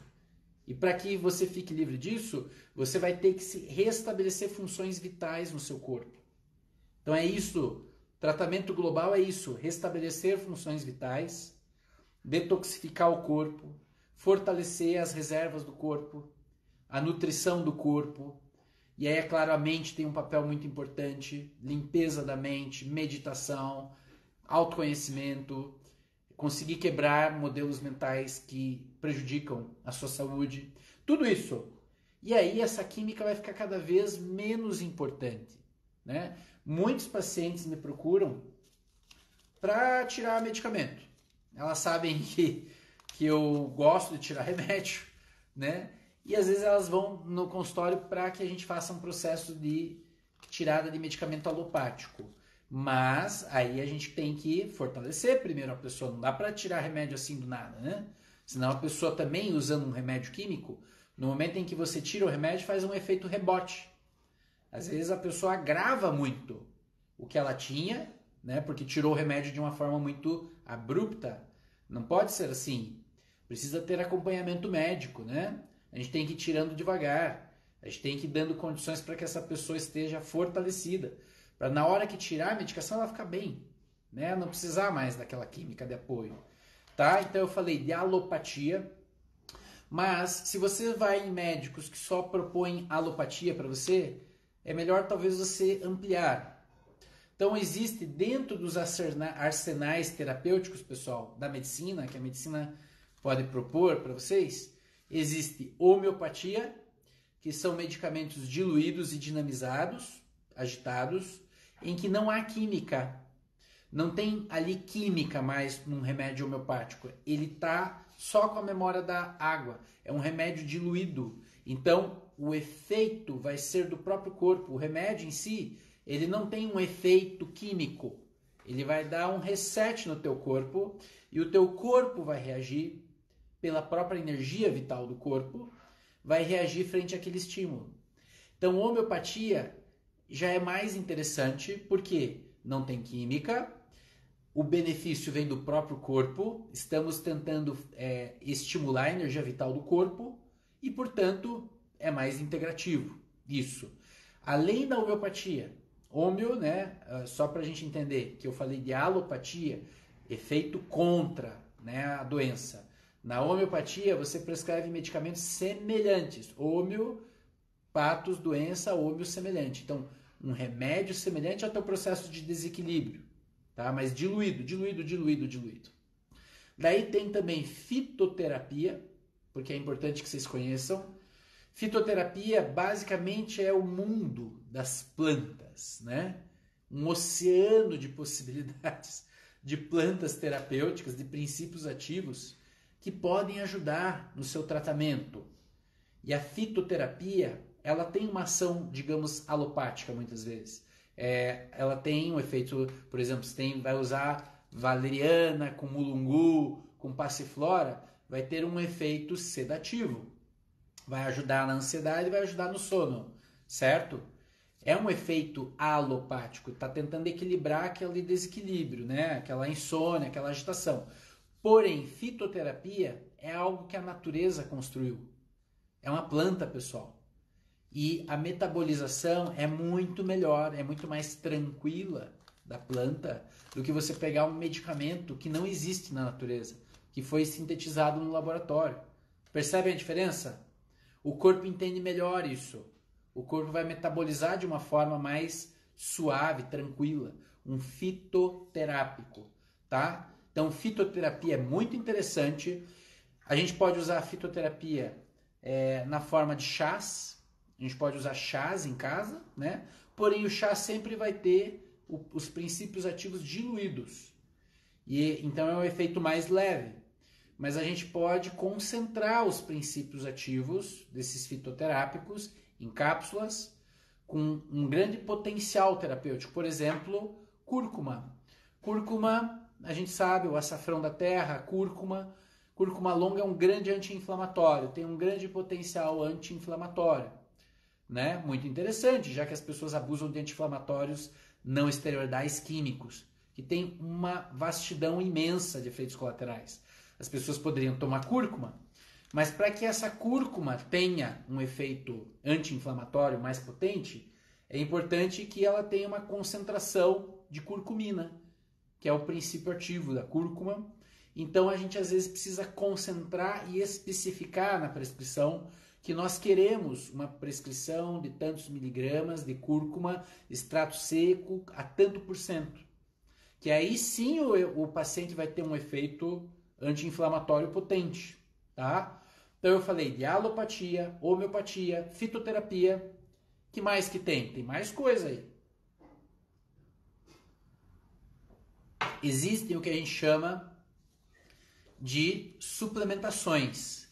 E para que você fique livre disso, você vai ter que se restabelecer funções vitais no seu corpo. Então é isso, tratamento global é isso, restabelecer funções vitais, detoxificar o corpo, fortalecer as reservas do corpo, a nutrição do corpo. E aí, é claro, a mente tem um papel muito importante, limpeza da mente, meditação, autoconhecimento, conseguir quebrar modelos mentais que prejudicam a sua saúde, tudo isso. E aí essa química vai ficar cada vez menos importante, né? Muitos pacientes me procuram para tirar medicamento. Elas sabem que eu gosto de tirar remédio, né? E às vezes elas vão no consultório para que a gente faça um processo de tirada de medicamento alopático. Mas aí a gente tem que fortalecer primeiro a pessoa. Não dá para tirar remédio assim do nada, né? Senão a pessoa também usando um remédio químico, no momento em que você tira o remédio, faz um efeito rebote. Às vezes a pessoa agrava muito o que ela tinha, né? Porque tirou o remédio de uma forma muito abrupta. Não pode ser assim. Precisa ter acompanhamento médico, né? A gente tem que ir tirando devagar. A gente tem que ir dando condições para que essa pessoa esteja fortalecida. Para na hora que tirar a medicação ela ficar bem, né? Não precisar mais daquela química de apoio. Tá? Então eu falei de alopatia. Mas se você vai em médicos que só propõem alopatia para você, é melhor talvez você ampliar. Então existe dentro dos arsenais terapêuticos, pessoal, da medicina, que a medicina pode propor para vocês, existe homeopatia, que são medicamentos diluídos e dinamizados, agitados, em que não há química. Não tem ali química mais num remédio homeopático. Ele está só com a memória da água. É um remédio diluído. Então, o efeito vai ser do próprio corpo. O remédio em si, ele não tem um efeito químico. Ele vai dar um reset no teu corpo e o teu corpo vai reagir pela própria energia vital do corpo, vai reagir frente àquele estímulo. Então, homeopatia já é mais interessante porque não tem química, o benefício vem do próprio corpo, estamos tentando estimular a energia vital do corpo e, portanto, é mais integrativo. Isso. Além da homeopatia, homeo, né, só para a gente entender que eu falei de alopatia, efeito contra, né, a doença. Na homeopatia, você prescreve medicamentos semelhantes. Homeo, patos, doença, homeo, semelhante. Então, um remédio semelhante ao teu processo de desequilíbrio, tá? Mas diluído. Daí tem também fitoterapia, porque é importante que vocês conheçam. Fitoterapia basicamente é o mundo das plantas, né? Um oceano de possibilidades de plantas terapêuticas, de princípios ativos que podem ajudar no seu tratamento. E a fitoterapia, ela tem uma ação, digamos, alopática muitas vezes. Ela tem um efeito, por exemplo, você vai usar valeriana com mulungu, com passiflora, vai ter um efeito sedativo. Vai ajudar na ansiedade, vai ajudar no sono, certo? É um efeito alopático, está tentando equilibrar aquele desequilíbrio, né? Aquela insônia, aquela agitação. Porém, fitoterapia é algo que a natureza construiu. É uma planta, pessoal. E a metabolização é muito melhor, é muito mais tranquila da planta do que você pegar um medicamento que não existe na natureza, que foi sintetizado no laboratório. Percebem a diferença? O corpo entende melhor isso. O corpo vai metabolizar de uma forma mais suave, tranquila. Um fitoterápico, tá? Então, fitoterapia é muito interessante. A gente pode usar a fitoterapia na forma de chás. A gente pode usar chás em casa, né? Porém, o chá sempre vai ter os princípios ativos diluídos. E então é um efeito mais leve. Mas a gente pode concentrar os princípios ativos desses fitoterápicos em cápsulas com um grande potencial terapêutico. Por exemplo, cúrcuma. Cúrcuma, a gente sabe, o açafrão da terra, a cúrcuma. Cúrcuma longa é um grande anti-inflamatório, tem um grande potencial anti-inflamatório, né? Muito interessante, já que as pessoas abusam de anti-inflamatórios não esteroidais químicos, que tem uma vastidão imensa de efeitos colaterais. As pessoas poderiam tomar cúrcuma, mas para que essa cúrcuma tenha um efeito anti-inflamatório mais potente, é importante que ela tenha uma concentração de curcumina, que é o princípio ativo da cúrcuma. Então a gente às vezes precisa concentrar e especificar na prescrição que nós queremos uma prescrição de tantos miligramas de cúrcuma, extrato seco, a tanto por cento. Que aí sim o paciente vai ter um efeito anti-inflamatório potente, tá? Então eu falei de alopatia, homeopatia, fitoterapia. Que mais que tem? Tem mais coisa aí. Existem o que a gente chama de suplementações.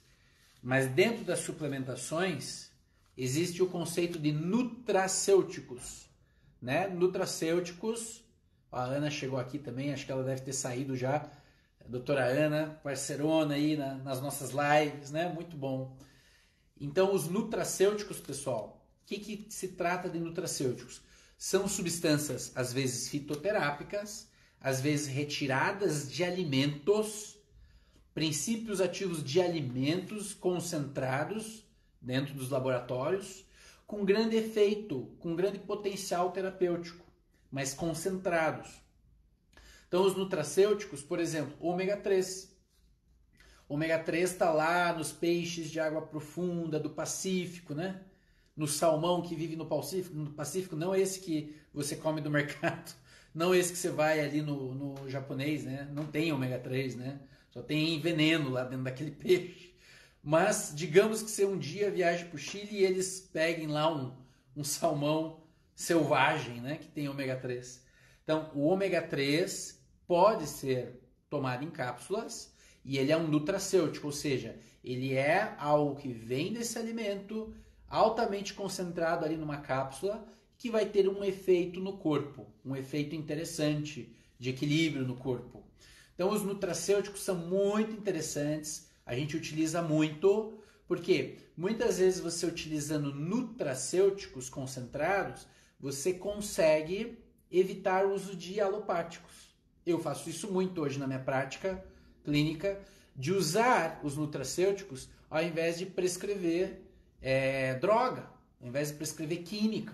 Mas dentro das suplementações existe o conceito de nutracêuticos, né? Nutracêuticos Ó, a Ana chegou aqui também, acho que ela deve ter saído já. A doutora Ana, parceirona aí nas nossas lives, né? Muito bom. Então, os nutracêuticos, pessoal, o que se trata de nutracêuticos? São substâncias, às vezes, fitoterápicas, às vezes retiradas de alimentos, princípios ativos de alimentos concentrados dentro dos laboratórios, com grande efeito, com grande potencial terapêutico, mas concentrados. Então, os nutracêuticos, por exemplo, ômega 3. Ômega 3 está lá nos peixes de água profunda do Pacífico, né? No salmão que vive no Pacífico, não esse que você come do mercado, não esse que você vai ali no japonês, né? Não tem ômega 3, né? Só tem veneno lá dentro daquele peixe. Mas digamos que você um dia viaje para o Chile e eles peguem lá um salmão selvagem, né? Que tem ômega 3. Então, o ômega 3 pode ser tomado em cápsulas e ele é um nutracêutico, ou seja, ele é algo que vem desse alimento altamente concentrado ali numa cápsula que vai ter um efeito no corpo, um efeito interessante de equilíbrio no corpo. Então, os nutracêuticos são muito interessantes, a gente utiliza muito, porque muitas vezes você utilizando nutracêuticos concentrados, você consegue evitar o uso de alopáticos. Eu faço isso muito hoje na minha prática clínica, de usar os nutracêuticos ao invés de prescrever droga, ao invés de prescrever química.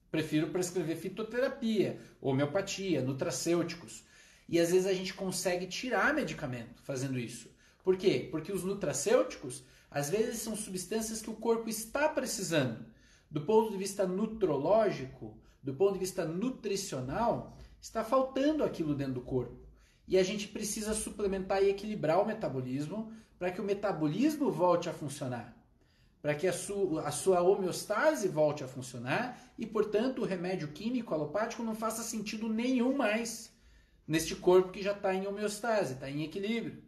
Prefiro prescrever fitoterapia, homeopatia, nutracêuticos. E às vezes a gente consegue tirar medicamento fazendo isso. Por quê? Porque os nutracêuticos, às vezes, são substâncias que o corpo está precisando. Do ponto de vista nutrológico, do ponto de vista nutricional, está faltando aquilo dentro do corpo. E a gente precisa suplementar e equilibrar o metabolismo para que o metabolismo volte a funcionar. Para que a sua homeostase volte a funcionar e, portanto, o remédio químico alopático não faça sentido nenhum mais neste corpo que já está em homeostase, está em equilíbrio.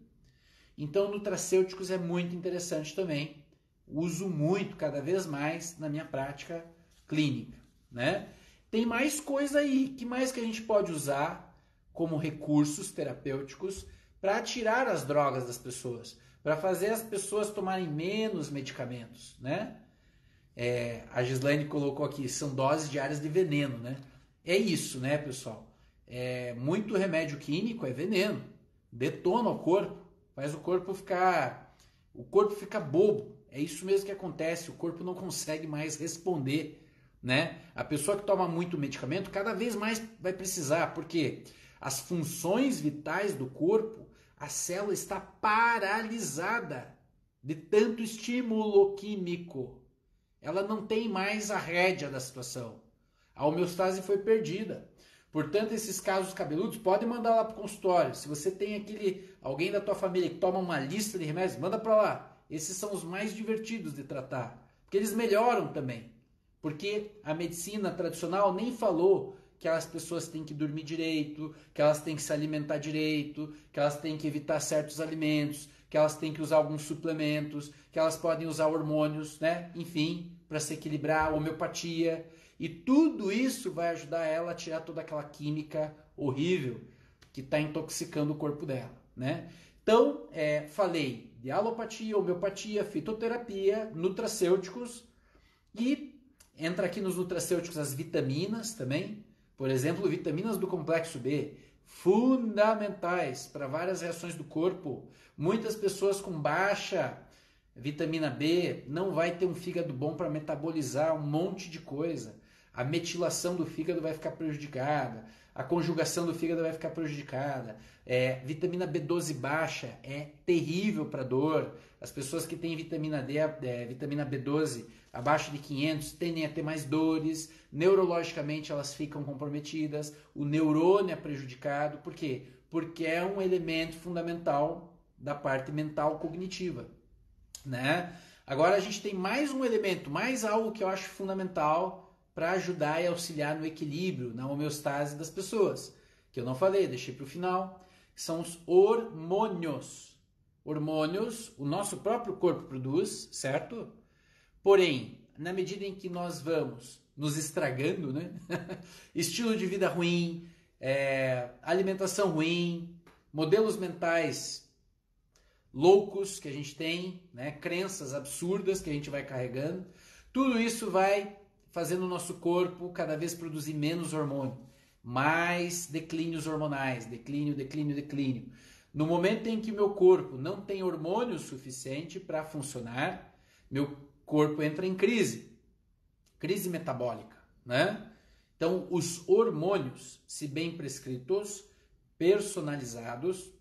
Então, nutracêuticos é muito interessante também. Uso muito, cada vez mais, na minha prática clínica, né? Tem mais coisa aí. Que mais que a gente pode usar como recursos terapêuticos para tirar as drogas das pessoas? Para fazer as pessoas tomarem menos medicamentos, né? A Gislaine colocou aqui, são doses diárias de veneno, né? É isso, né, pessoal? Muito remédio químico é veneno. Detona o corpo. Faz o corpo ficar bobo. É isso mesmo que acontece. O corpo não consegue mais responder, né? A pessoa que toma muito medicamento cada vez mais vai precisar, porque as funções vitais do corpo, a célula está paralisada de tanto estímulo químico. Ela não tem mais a rédea da situação. A homeostase foi perdida. Portanto, esses casos cabeludos, pode mandar lá para o consultório. Se você tem alguém da tua família que toma uma lista de remédios, manda para lá. Esses são os mais divertidos de tratar, porque eles melhoram também. Porque a medicina tradicional nem falou que as pessoas têm que dormir direito, que elas têm que se alimentar direito, que elas têm que evitar certos alimentos, que elas têm que usar alguns suplementos, que elas podem usar hormônios, né? Enfim, para se equilibrar, homeopatia. E tudo isso vai ajudar ela a tirar toda aquela química horrível que está intoxicando o corpo dela, né? Então, falei de alopatia, homeopatia, fitoterapia, nutracêuticos e entra aqui nos nutracêuticos as vitaminas também. Por exemplo, vitaminas do complexo B, fundamentais para várias reações do corpo. Muitas pessoas com baixa vitamina B não vai ter um fígado bom para metabolizar um monte de coisa. A metilação do fígado vai ficar prejudicada, a conjugação do fígado vai ficar prejudicada. Vitamina B12 baixa é terrível para dor. As pessoas que têm vitamina vitamina B12 abaixo de 500 tendem a ter mais dores. Neurologicamente elas ficam comprometidas. O neurônio é prejudicado. Por quê? Porque é um elemento fundamental da parte mental cognitiva, né? Agora a gente tem mais um elemento, mais algo que eu acho fundamental para ajudar e auxiliar no equilíbrio, na homeostase das pessoas, que eu não falei, deixei para o final, que são os hormônios. Hormônios, o nosso próprio corpo produz, certo? Porém, na medida em que nós vamos nos estragando, né? Estilo de vida ruim, alimentação ruim, modelos mentais loucos que a gente tem, né? Crenças absurdas que a gente vai carregando. Tudo isso vai fazendo o nosso corpo cada vez produzir menos hormônio, mais declínios hormonais, declínio. No momento em que meu corpo não tem hormônio suficiente para funcionar, meu corpo entra em crise metabólica, né? Então, os hormônios, se bem prescritos, personalizados,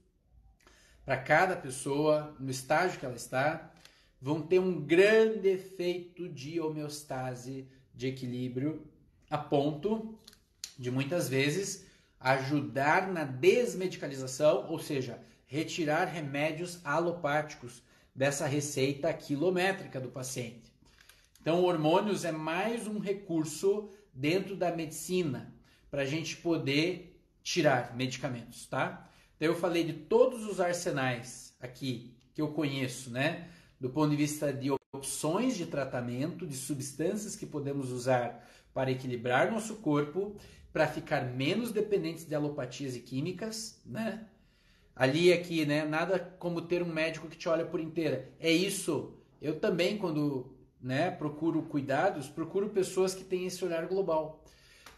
para cada pessoa, no estágio que ela está, vão ter um grande efeito de homeostase, de equilíbrio, a ponto de muitas vezes ajudar na desmedicalização, ou seja, retirar remédios alopáticos dessa receita quilométrica do paciente. Então, hormônios é mais um recurso dentro da medicina para a gente poder tirar medicamentos, tá? Então, eu falei de todos os arsenais aqui que eu conheço, né? Do ponto de vista de opções de tratamento, de substâncias que podemos usar para equilibrar nosso corpo, para ficar menos dependentes de alopatias e químicas, né? Ali aqui, né? Nada como ter um médico que te olha por inteira. É isso. Eu também, quando, né, procuro cuidados, procuro pessoas que têm esse olhar global.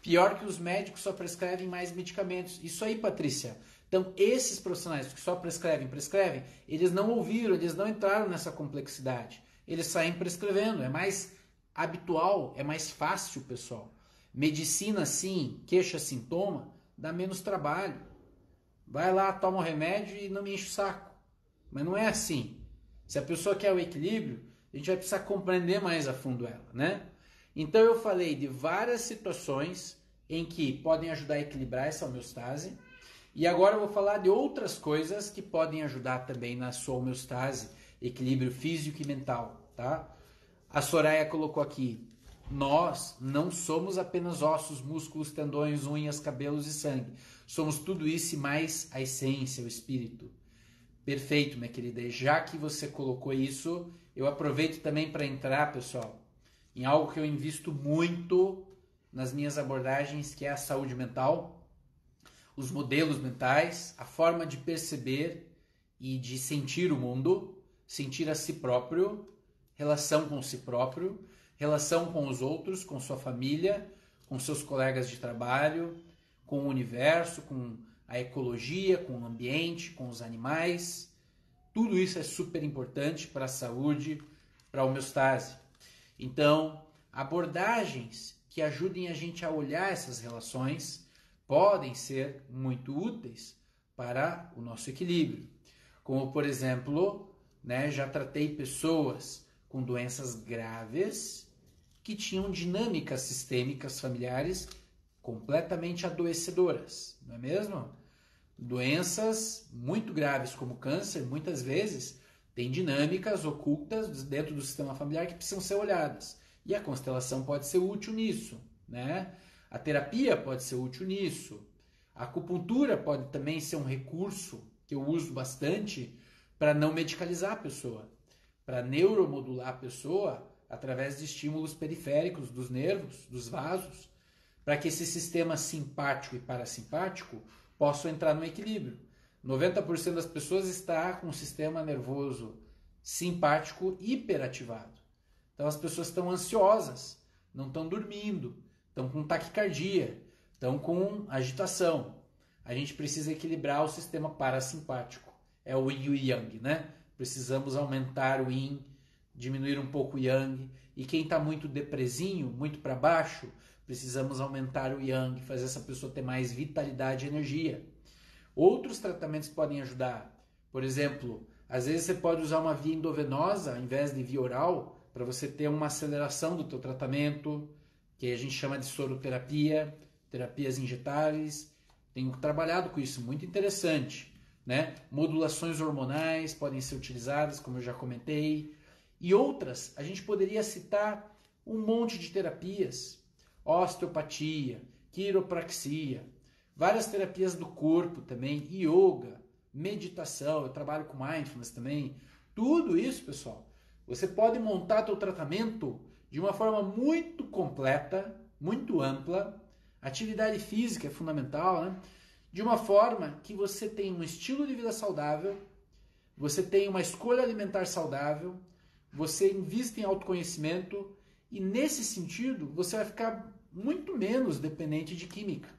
Pior que os médicos só prescrevem mais medicamentos. Isso aí, Patrícia. Então, esses profissionais que só prescrevem, eles não ouviram, eles não entraram nessa complexidade. Eles saem prescrevendo. É mais habitual, é mais fácil, pessoal. Medicina, sim, queixa, sintoma, dá menos trabalho. Vai lá, toma o remédio e não me enche o saco. Mas não é assim. Se a pessoa quer o equilíbrio, a gente vai precisar compreender mais a fundo ela, né? Então eu falei de várias situações em que podem ajudar a equilibrar essa homeostase. E agora eu vou falar de outras coisas que podem ajudar também na sua homeostase, equilíbrio físico e mental, tá? A Soraya colocou aqui, nós não somos apenas ossos, músculos, tendões, unhas, cabelos e sangue. Somos tudo isso e mais a essência, o espírito. Perfeito, minha querida. E já que você colocou isso, eu aproveito também para entrar, pessoal, em algo que eu invisto muito nas minhas abordagens, que é a saúde mental, os modelos mentais, a forma de perceber e de sentir o mundo, sentir a si próprio, relação com si próprio, relação com os outros, com sua família, com seus colegas de trabalho, com o universo, com a ecologia, com o ambiente, com os animais. Tudo isso é super importante para a saúde, para a homeostase. Então, abordagens que ajudem a gente a olhar essas relações podem ser muito úteis para o nosso equilíbrio. Como, por exemplo, né, já tratei pessoas com doenças graves que tinham dinâmicas sistêmicas familiares completamente adoecedoras, não é mesmo? Doenças muito graves como câncer, muitas vezes, têm dinâmicas ocultas dentro do sistema familiar que precisam ser olhadas. E a constelação pode ser útil nisso, né? A terapia pode ser útil nisso. A acupuntura pode também ser um recurso que eu uso bastante para não medicalizar a pessoa, para neuromodular a pessoa através de estímulos periféricos dos nervos, dos vasos, para que esse sistema simpático e parasimpático possam entrar no equilíbrio. 90% das pessoas está com o sistema nervoso simpático hiperativado. Então as pessoas estão ansiosas, não estão dormindo, estão com taquicardia, estão com agitação. A gente precisa equilibrar o sistema parasimpático. É o yin e o yang, né? Precisamos aumentar o yin, diminuir um pouco o yang. E quem está muito depresinho, muito para baixo, precisamos aumentar o yang, fazer essa pessoa ter mais vitalidade e energia. Outros tratamentos podem ajudar. Por exemplo, às vezes você pode usar uma via endovenosa ao invés de via oral para você ter uma aceleração do teu tratamento, que a gente chama de soroterapia, terapias injetáveis. Tenho trabalhado com isso, muito interessante, né? Modulações hormonais podem ser utilizadas, como eu já comentei. E outras, a gente poderia citar um monte de terapias. Osteopatia, quiropraxia, várias terapias do corpo também, yoga, meditação, eu trabalho com mindfulness também. Tudo isso, pessoal, você pode montar seu tratamento de uma forma muito completa, muito ampla, Atividade física é fundamental, né? De uma forma que você tenha um estilo de vida saudável, você tenha uma escolha alimentar saudável, você invista em autoconhecimento e nesse sentido você vai ficar muito menos dependente de química.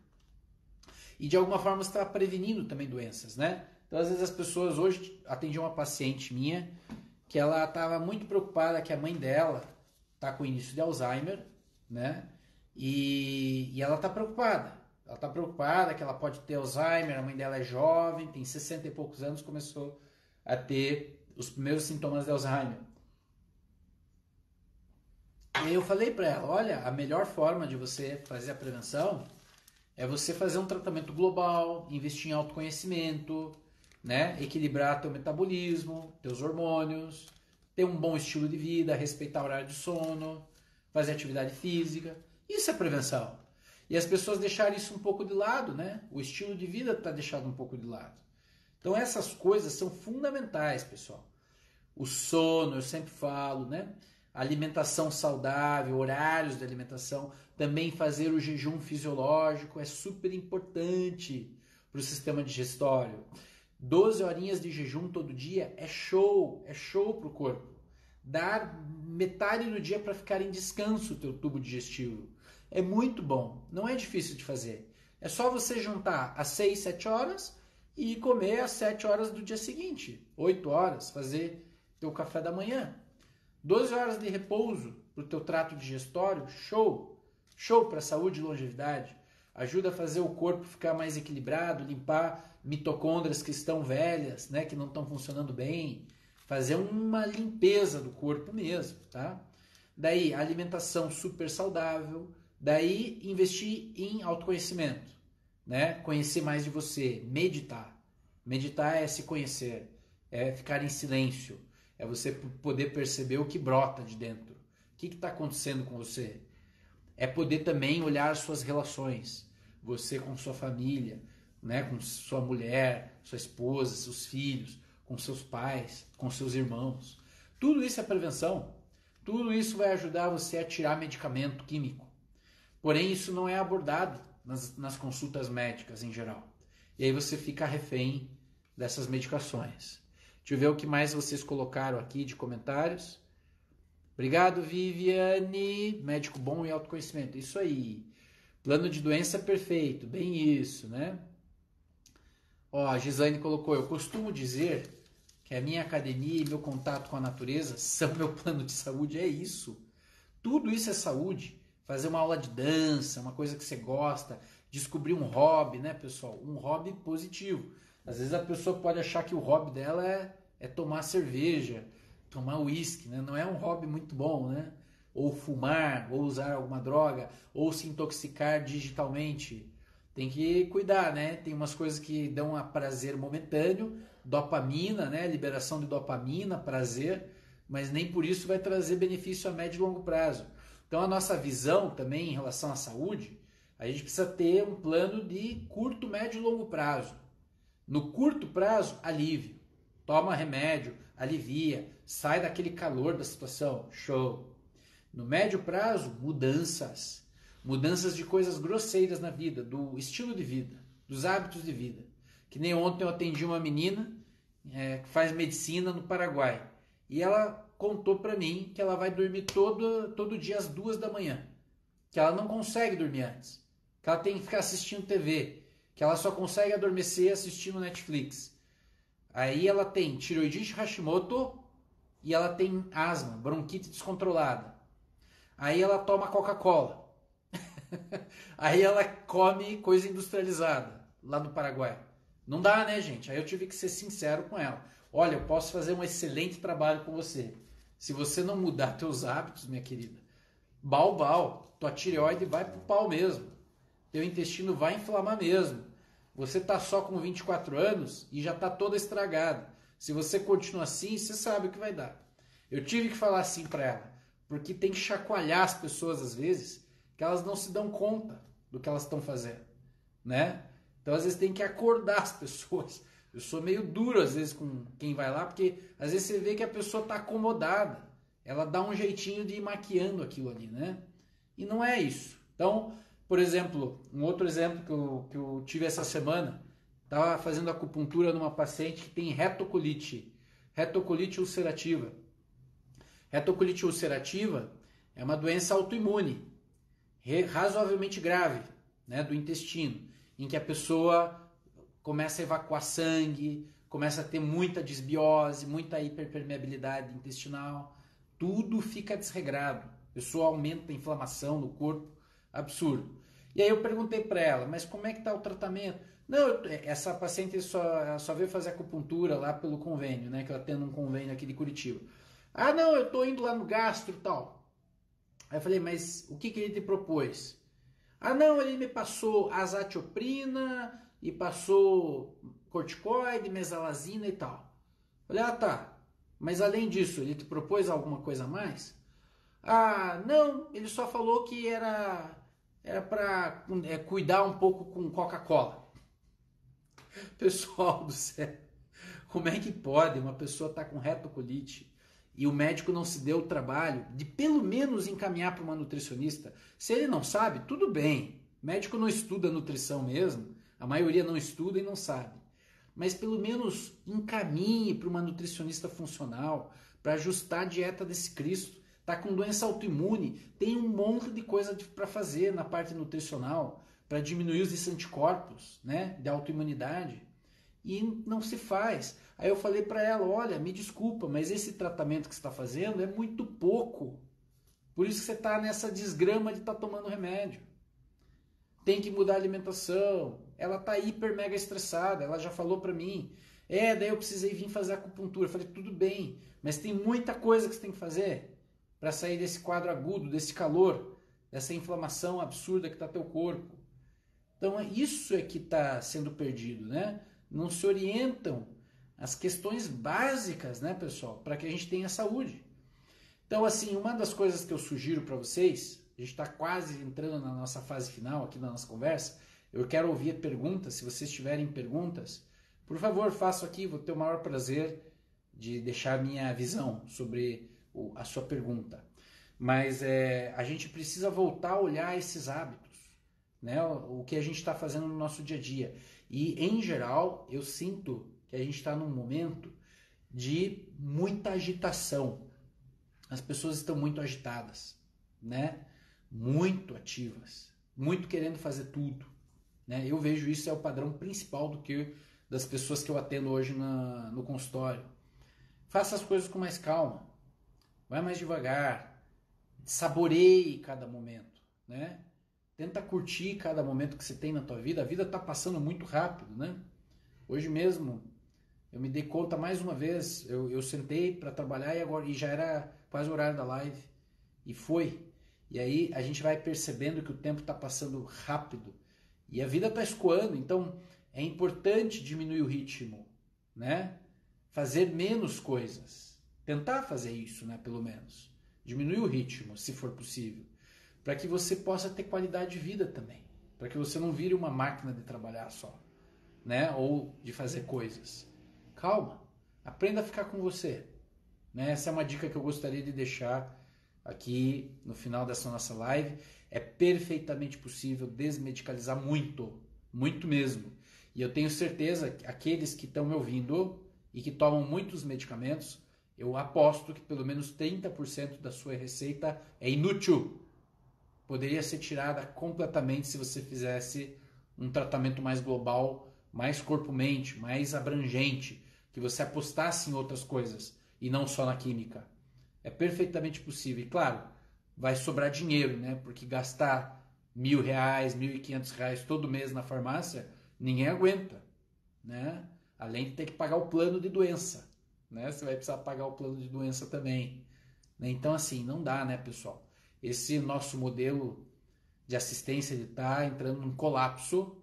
E de alguma forma você está prevenindo também doenças, né? Então às vezes as pessoas, hoje atendi uma paciente minha que ela estava muito preocupada que a mãe dela está com início de Alzheimer, né? E ela está preocupada. Ela está preocupada que ela pode ter Alzheimer, a mãe dela é jovem, tem 60 e poucos anos, começou a ter os primeiros sintomas de Alzheimer. E aí eu falei para ela, olha, a melhor forma de você fazer a prevenção é você fazer um tratamento global, investir em autoconhecimento, né? Equilibrar teu metabolismo, teus hormônios, ter um bom estilo de vida, respeitar o horário de sono, fazer atividade física. Isso é prevenção. E as pessoas deixaram isso um pouco de lado, né? O estilo de vida está deixado um pouco de lado. Então essas coisas são fundamentais, pessoal. O sono, eu sempre falo, né? Alimentação saudável, horários de alimentação, também fazer o jejum fisiológico é super importante para o sistema digestório. 12 horinhas de jejum todo dia é show para o corpo. Dar metade do dia para ficar em descanso o teu tubo digestivo. É muito bom, não é difícil de fazer. É só você juntar às 6, 7 horas e comer às 7 horas do dia seguinte. 8 horas, fazer teu café da manhã. 12 horas de repouso para o teu trato digestório, show. Show para a saúde e longevidade. Ajuda a fazer o corpo ficar mais equilibrado, limpar mitocôndrias que estão velhas, né, que não estão funcionando bem. Fazer uma limpeza do corpo mesmo, tá? Daí, alimentação super saudável. Daí, investir em autoconhecimento, né? Conhecer mais de você, meditar. Meditar é se conhecer, é ficar em silêncio, é você poder perceber o que brota de dentro. O que está acontecendo com você? É poder também olhar as suas relações, você com sua família, né? Com sua mulher, sua esposa, seus filhos, com seus pais, com seus irmãos. Tudo isso é prevenção. Tudo isso vai ajudar você a tirar medicamento químico. Porém, isso não é abordado nas consultas médicas em geral. E aí você fica refém dessas medicações. Deixa eu ver o que mais vocês colocaram aqui de comentários. Obrigado, Viviane. Médico bom e autoconhecimento. Isso aí. Plano de doença perfeito. Bem isso, né? Ó, a Gislaine colocou, eu costumo dizer que a minha academia e meu contato com a natureza são meu plano de saúde. É isso. Tudo isso é saúde. Fazer uma aula de dança, uma coisa que você gosta, descobrir um hobby, né, pessoal? Um hobby positivo. Às vezes a pessoa pode achar que o hobby dela é tomar cerveja, tomar uísque, né? Não é um hobby muito bom, né? Ou fumar, ou usar alguma droga, ou se intoxicar digitalmente. Tem que cuidar, né? Tem umas coisas que dão a prazer momentâneo, dopamina, né? Liberação de dopamina, prazer, mas nem por isso vai trazer benefício a médio e longo prazo. Então a nossa visão também em relação à saúde, a gente precisa ter um plano de curto, médio e longo prazo. No curto prazo, alívio. Toma remédio, alivia, sai daquele calor da situação, show. No médio prazo, mudanças. Mudanças de coisas grosseiras na vida, do estilo de vida, dos hábitos de vida. Que nem ontem eu atendi uma menina que faz medicina no Paraguai. E ela contou para mim que ela vai dormir todo dia às 2 da manhã. Que ela não consegue dormir antes. Que ela tem que ficar assistindo TV. Que ela só consegue adormecer assistindo Netflix. Aí ela tem tireoidite Hashimoto e ela tem asma, bronquite descontrolada. Aí ela toma Coca-Cola. Aí ela come coisa industrializada lá no Paraguai. Não dá, né, gente? Aí eu tive que ser sincero com ela. Olha, eu posso fazer um excelente trabalho com você. Se você não mudar teus hábitos, minha querida, bal, tua tireoide vai pro pau mesmo. Teu intestino vai inflamar mesmo. Você tá só com 24 anos e já tá toda estragada. Se você continuar assim, você sabe o que vai dar. Eu tive que falar assim para ela, porque tem que chacoalhar as pessoas às vezes, que elas não se dão conta do que elas estão fazendo, né? Então às vezes tem que acordar as pessoas. Eu sou meio duro às vezes com quem vai lá, porque às vezes você vê que a pessoa está acomodada. Ela dá um jeitinho de ir maquiando aquilo ali, né? E não é isso. Então, Por exemplo, um outro exemplo que eu tive essa semana, estava fazendo acupuntura numa paciente que tem retocolite ulcerativa. Retocolite ulcerativa é uma doença autoimune, razoavelmente grave, né, do intestino, em que a pessoa começa a evacuar sangue, começa a ter muita disbiose, muita hiperpermeabilidade intestinal, tudo fica desregrado, a pessoa aumenta a inflamação no corpo, absurdo. E aí eu perguntei para ela, mas como é que está o tratamento? Não, essa paciente só veio fazer acupuntura lá pelo convênio, né, que eu atendo um convênio aqui de Curitiba. Ah, não, eu estou indo lá no gastro e tal. Aí eu falei, mas o que ele te propôs? Ah, não, ele me passou azatioprina e passou corticoide, mesalazina e tal. Eu falei, ah, tá. Mas além disso, ele te propôs alguma coisa a mais? Ah, não, ele só falou que era para cuidar um pouco com Coca-Cola. Pessoal do céu, como é que pode uma pessoa estar com retocolite e o médico não se deu o trabalho de pelo menos encaminhar para uma nutricionista? Se ele não sabe, tudo bem. O médico não estuda nutrição mesmo, a maioria não estuda e não sabe. Mas pelo menos encaminhe para uma nutricionista funcional para ajustar a dieta desse Cristo. Está com doença autoimune, tem um monte de coisa para fazer na parte nutricional para diminuir os anticorpos, né, de autoimunidade. E não se faz. Aí eu falei para ela, olha, me desculpa, mas esse tratamento que você está fazendo é muito pouco. Por isso que você está nessa desgrama de estar tomando remédio. Tem que mudar a alimentação. Ela está hiper mega estressada, ela já falou para mim. Daí eu precisei vir fazer acupuntura. Eu falei, tudo bem, mas tem muita coisa que você tem que fazer para sair desse quadro agudo, desse calor, dessa inflamação absurda que está teu corpo. Então isso é que está sendo perdido, né? Não se orientam as questões básicas, né, pessoal, para que a gente tenha saúde. Então, assim, uma das coisas que eu sugiro para vocês, a gente está quase entrando na nossa fase final aqui da nossa conversa, eu quero ouvir perguntas. Se vocês tiverem perguntas, por favor, façam aqui, vou ter o maior prazer de deixar a minha visão sobre a sua pergunta. Mas a gente precisa voltar a olhar esses hábitos, né? O que a gente está fazendo no nosso dia a dia. E, em geral, eu sinto que a gente está num momento de muita agitação. As pessoas estão muito agitadas, né? Muito ativas, muito querendo fazer tudo, né? Eu vejo isso é o padrão principal das pessoas que eu atendo hoje no consultório. Faça as coisas com mais calma, vai mais devagar, saboreie cada momento, né? Tenta curtir cada momento que você tem na tua vida. A vida está passando muito rápido, né? Hoje mesmo eu me dei conta mais uma vez. Eu sentei para trabalhar e já era quase o horário da live. E foi. E aí a gente vai percebendo que o tempo está passando rápido. E a vida está escoando. Então é importante diminuir o ritmo, né? Fazer menos coisas. Tentar fazer isso, né? Pelo menos. Diminuir o ritmo, se for possível. Para que você possa ter qualidade de vida também. Para que você não vire uma máquina de trabalhar só, né? Ou de fazer coisas. Calma, aprenda a ficar com você, né? Essa é uma dica que eu gostaria de deixar aqui no final dessa nossa live. É perfeitamente possível desmedicalizar muito, muito mesmo. E eu tenho certeza que aqueles que estão me ouvindo e que tomam muitos medicamentos, eu aposto que pelo menos 30% da sua receita é inútil. Poderia ser tirada completamente se você fizesse um tratamento mais global, mais corpo-mente, mais abrangente, que você apostasse em outras coisas e não só na química. É perfeitamente possível. E claro, vai sobrar dinheiro, né? Porque gastar R$1.000, R$1.500 todo mês na farmácia, ninguém aguenta, né? Além de ter que pagar o plano de doença, né? Você vai precisar pagar o plano de doença também, né? Então assim, não dá, né, pessoal? Esse nosso modelo de assistência está entrando num colapso.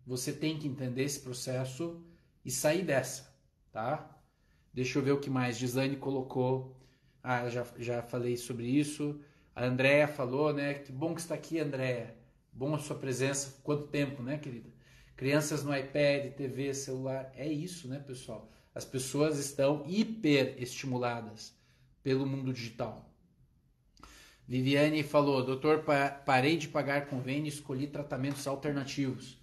Você tem que entender esse processo e sair dessa, tá? Deixa eu ver o que mais. Gislaine colocou. Ah, já falei sobre isso. A Andréia falou, né? Que bom que está aqui, Andréia. Bom a sua presença. Quanto tempo, né, querida? Crianças no iPad, TV, celular. É isso, né, pessoal? As pessoas estão hiper estimuladas pelo mundo digital. Viviane falou, doutor, parei de pagar convênio e escolhi tratamentos alternativos.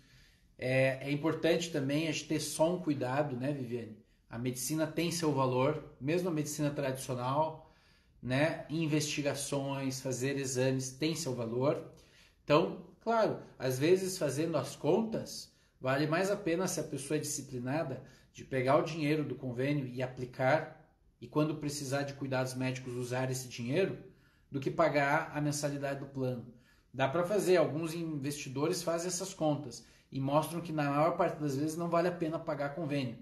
É importante também a gente ter só um cuidado, né, Viviane? A medicina tem seu valor, mesmo a medicina tradicional, né? Investigações, fazer exames tem seu valor. Então, claro, às vezes fazendo as contas, vale mais a pena se a pessoa é disciplinada de pegar o dinheiro do convênio e aplicar, e quando precisar de cuidados médicos usar esse dinheiro, do que pagar a mensalidade do plano. Dá para fazer, alguns investidores fazem essas contas e mostram que na maior parte das vezes não vale a pena pagar convênio.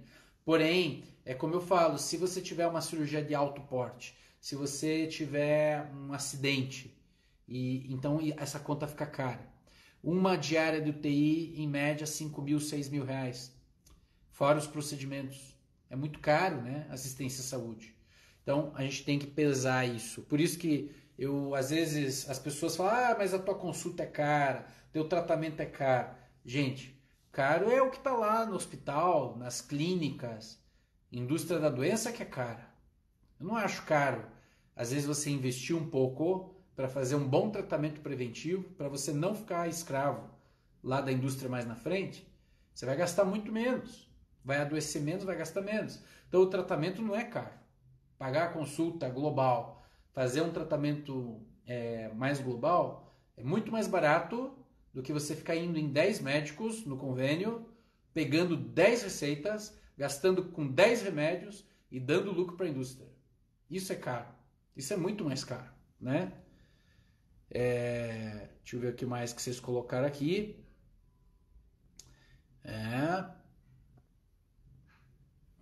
Porém, é como eu falo, se você tiver uma cirurgia de alto porte, se você tiver um acidente, então essa conta fica cara. Uma diária de UTI, em média, 5 mil, 6 mil reais. Fora os procedimentos. É muito caro, né? Assistência à saúde. Então, a gente tem que pesar isso. Por isso que às vezes, as pessoas falam, mas a tua consulta é cara, teu tratamento é caro. Gente, caro é o que está lá no hospital, nas clínicas, indústria da doença que é cara. Eu não acho caro. Às vezes você investir um pouco para fazer um bom tratamento preventivo, para você não ficar escravo lá da indústria mais na frente, você vai gastar muito menos. Vai adoecer menos, vai gastar menos. Então o tratamento não é caro. Pagar a consulta global, fazer um tratamento mais global, é muito mais barato do que você ficar indo em 10 médicos no convênio, pegando 10 receitas, gastando com 10 remédios e dando lucro para a indústria. Isso é caro. Isso é muito mais caro, né? Deixa eu ver o que mais que vocês colocaram aqui.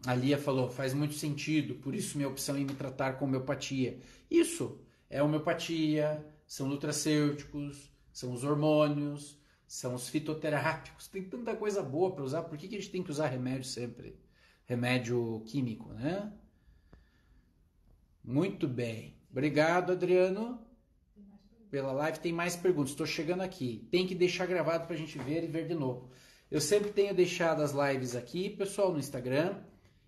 A Lia falou, faz muito sentido, por isso minha opção em me tratar com homeopatia. Isso é homeopatia, são nutracêuticos, são os hormônios, são os fitoterápicos. Tem tanta coisa boa para usar, por que a gente tem que usar remédio sempre? Remédio químico, né? Muito bem. Obrigado, Adriano, pela live. Tem mais perguntas. Estou chegando aqui. Tem que deixar gravado para a gente ver e ver de novo. Eu sempre tenho deixado as lives aqui, pessoal, no Instagram.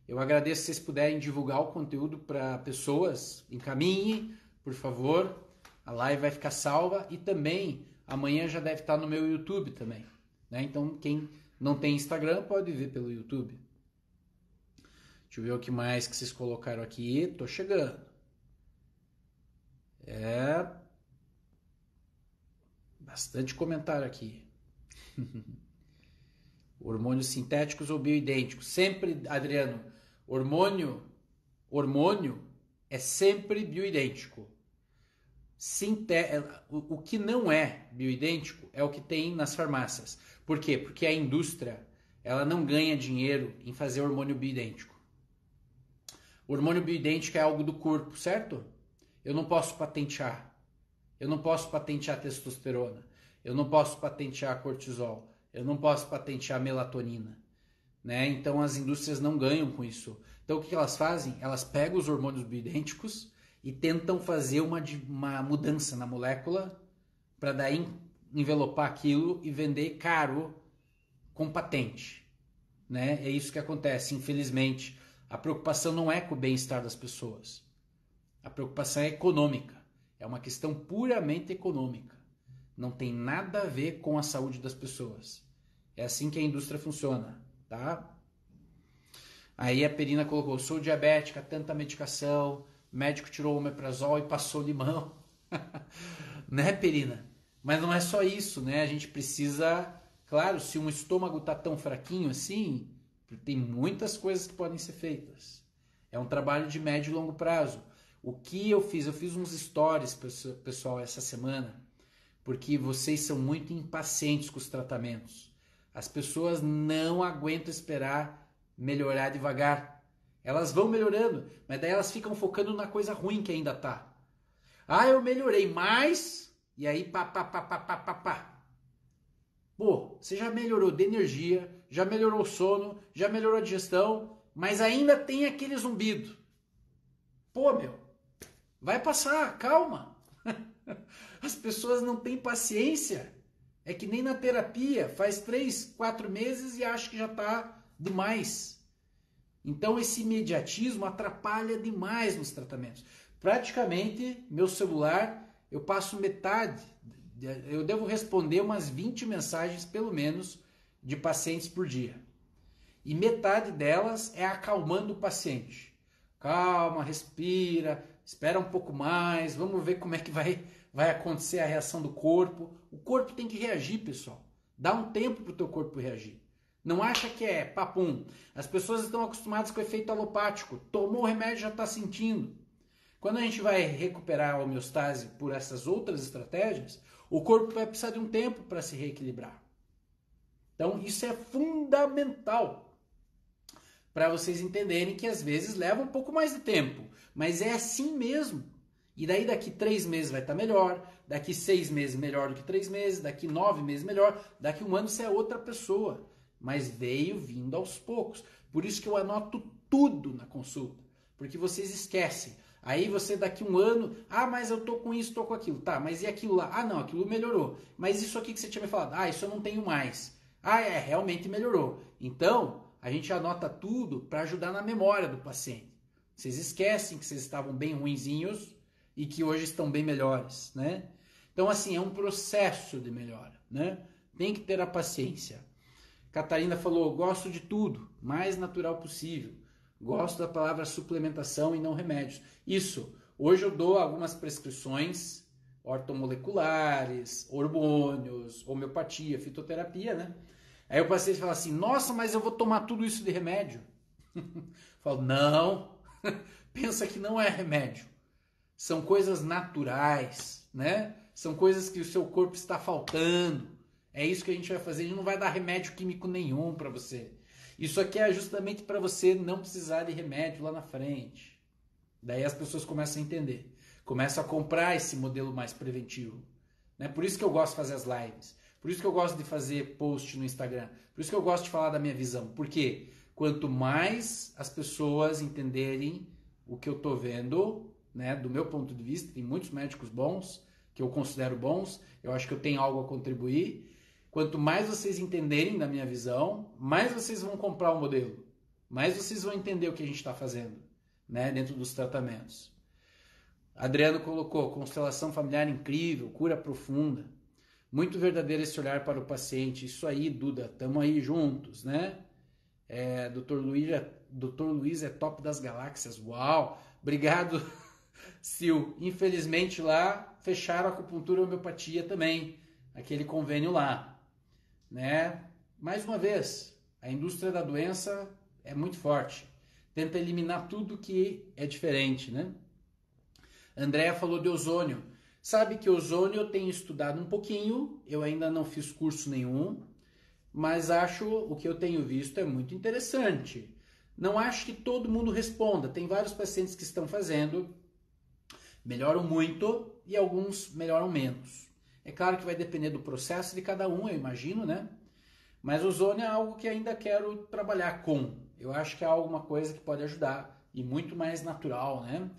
Eu agradeço se vocês puderem divulgar o conteúdo para pessoas. Encaminhe, por favor. A live vai ficar salva. E também, amanhã já deve estar no meu YouTube também, né? Então, quem não tem Instagram pode ver pelo YouTube. Deixa eu ver o que mais que vocês colocaram aqui. Tô chegando. Bastante comentário aqui. Hormônios sintéticos ou bioidênticos? Sempre, Adriano, hormônio é sempre bioidêntico. O que não é bioidêntico é o que tem nas farmácias. Por quê? Porque a indústria ela não ganha dinheiro em fazer hormônio bioidêntico. O hormônio bioidêntico é algo do corpo, certo? Eu não posso patentear. Eu não posso patentear testosterona. Eu não posso patentear cortisol. Eu não posso patentear melatonina, né? Então as indústrias não ganham com isso. Então o que elas fazem? Elas pegam os hormônios bioidênticos e tentam fazer uma mudança na molécula para daí envelopar aquilo e vender caro com patente, né? É isso que acontece. Infelizmente, a preocupação não é com o bem-estar das pessoas. A preocupação é econômica. É uma questão puramente econômica. Não tem nada a ver com a saúde das pessoas. É assim que a indústria funciona, tá? Aí a Perina colocou, sou diabética, tanta medicação, o médico tirou o omeprazol e passou limão. Né, Perina? Mas não é só isso, né? A gente precisa, claro, se um estômago tá tão fraquinho assim, tem muitas coisas que podem ser feitas. É um trabalho de médio e longo prazo. O que eu fiz? Eu fiz uns stories, pessoal, essa semana, porque vocês são muito impacientes com os tratamentos. As pessoas não aguentam esperar melhorar devagar. Elas vão melhorando, mas daí elas ficam focando na coisa ruim que ainda tá. Ah, eu melhorei mais, e aí pá. Pô, você já melhorou de energia, já melhorou o sono, já melhorou a digestão, mas ainda tem aquele zumbido. Pô, meu, vai passar, calma. As pessoas não têm paciência. É que nem na terapia, faz 3, 4 meses e acha que já está demais. Então esse imediatismo atrapalha demais nos tratamentos. Praticamente, meu celular, eu passo metade, eu devo responder umas 20 mensagens, pelo menos, de pacientes por dia. E metade delas é acalmando o paciente. Calma, respira, espera um pouco mais, vamos ver como é que vai acontecer a reação do corpo. O corpo tem que reagir, pessoal. Dá um tempo para o teu corpo reagir. Não acha que é papum. As pessoas estão acostumadas com o efeito alopático. Tomou o remédio, já está sentindo. Quando a gente vai recuperar a homeostase por essas outras estratégias, o corpo vai precisar de um tempo para se reequilibrar. Então, isso é fundamental para vocês entenderem que às vezes leva um pouco mais de tempo, mas é assim mesmo. E daí daqui 3 meses vai estar melhor, daqui 6 meses melhor do que 3 meses, daqui 9 meses melhor, daqui 1 ano você é outra pessoa. Mas veio vindo aos poucos. Por isso que eu anoto tudo na consulta, porque vocês esquecem. Aí você daqui 1 ano, mas eu tô com isso, tô com aquilo. Tá, mas e aquilo lá? Não, aquilo melhorou. Mas isso aqui que você tinha me falado, isso eu não tenho mais. Realmente melhorou. Então, a gente anota tudo para ajudar na memória do paciente. Vocês esquecem que vocês estavam bem ruinzinhos e que hoje estão bem melhores, né? Então, assim, é um processo de melhora, né? Tem que ter a paciência. Catarina falou, gosto de tudo, mais natural possível. Gosto da palavra suplementação e não remédios. Isso, hoje eu dou algumas prescrições ortomoleculares, hormônios, homeopatia, fitoterapia, né? Aí o paciente fala assim, nossa, mas eu vou tomar tudo isso de remédio? Eu falo, não, pensa que não é remédio. São coisas naturais, né? São coisas que o seu corpo está faltando. É isso que a gente vai fazer. A gente não vai dar remédio químico nenhum para você. Isso aqui é justamente para você não precisar de remédio lá na frente. Daí as pessoas começam a entender. Começam a comprar esse modelo mais preventivo. Né? Por isso que eu gosto de fazer as lives. Por isso que eu gosto de fazer post no Instagram. Por isso que eu gosto de falar da minha visão. Porque quanto mais as pessoas entenderem o que eu estou vendo, né, do meu ponto de vista, tem muitos médicos bons, que eu considero bons, eu acho que eu tenho algo a contribuir. Quanto mais vocês entenderem da minha visão, mais vocês vão comprar o modelo. Mais vocês vão entender o que a gente está fazendo, né, dentro dos tratamentos. Adriano colocou, constelação familiar incrível, cura profunda. Muito verdadeiro esse olhar para o paciente. Isso aí, Duda, estamos aí juntos, né? Dr. Luiz é top das galáxias. Uau! Obrigado, Sil. Infelizmente lá fecharam a acupuntura e homeopatia também. Aquele convênio lá, né? Mais uma vez, a indústria da doença é muito forte. Tenta eliminar tudo que é diferente, né? Andréa falou de ozônio. Sabe que ozônio eu tenho estudado um pouquinho, eu ainda não fiz curso nenhum, mas acho o que eu tenho visto é muito interessante. Não acho que todo mundo responda, tem vários pacientes que estão fazendo, melhoram muito e alguns melhoram menos. É claro que vai depender do processo de cada um, eu imagino, né? Mas ozônio é algo que ainda quero trabalhar com. Eu acho que é alguma coisa que pode ajudar e muito mais natural, né?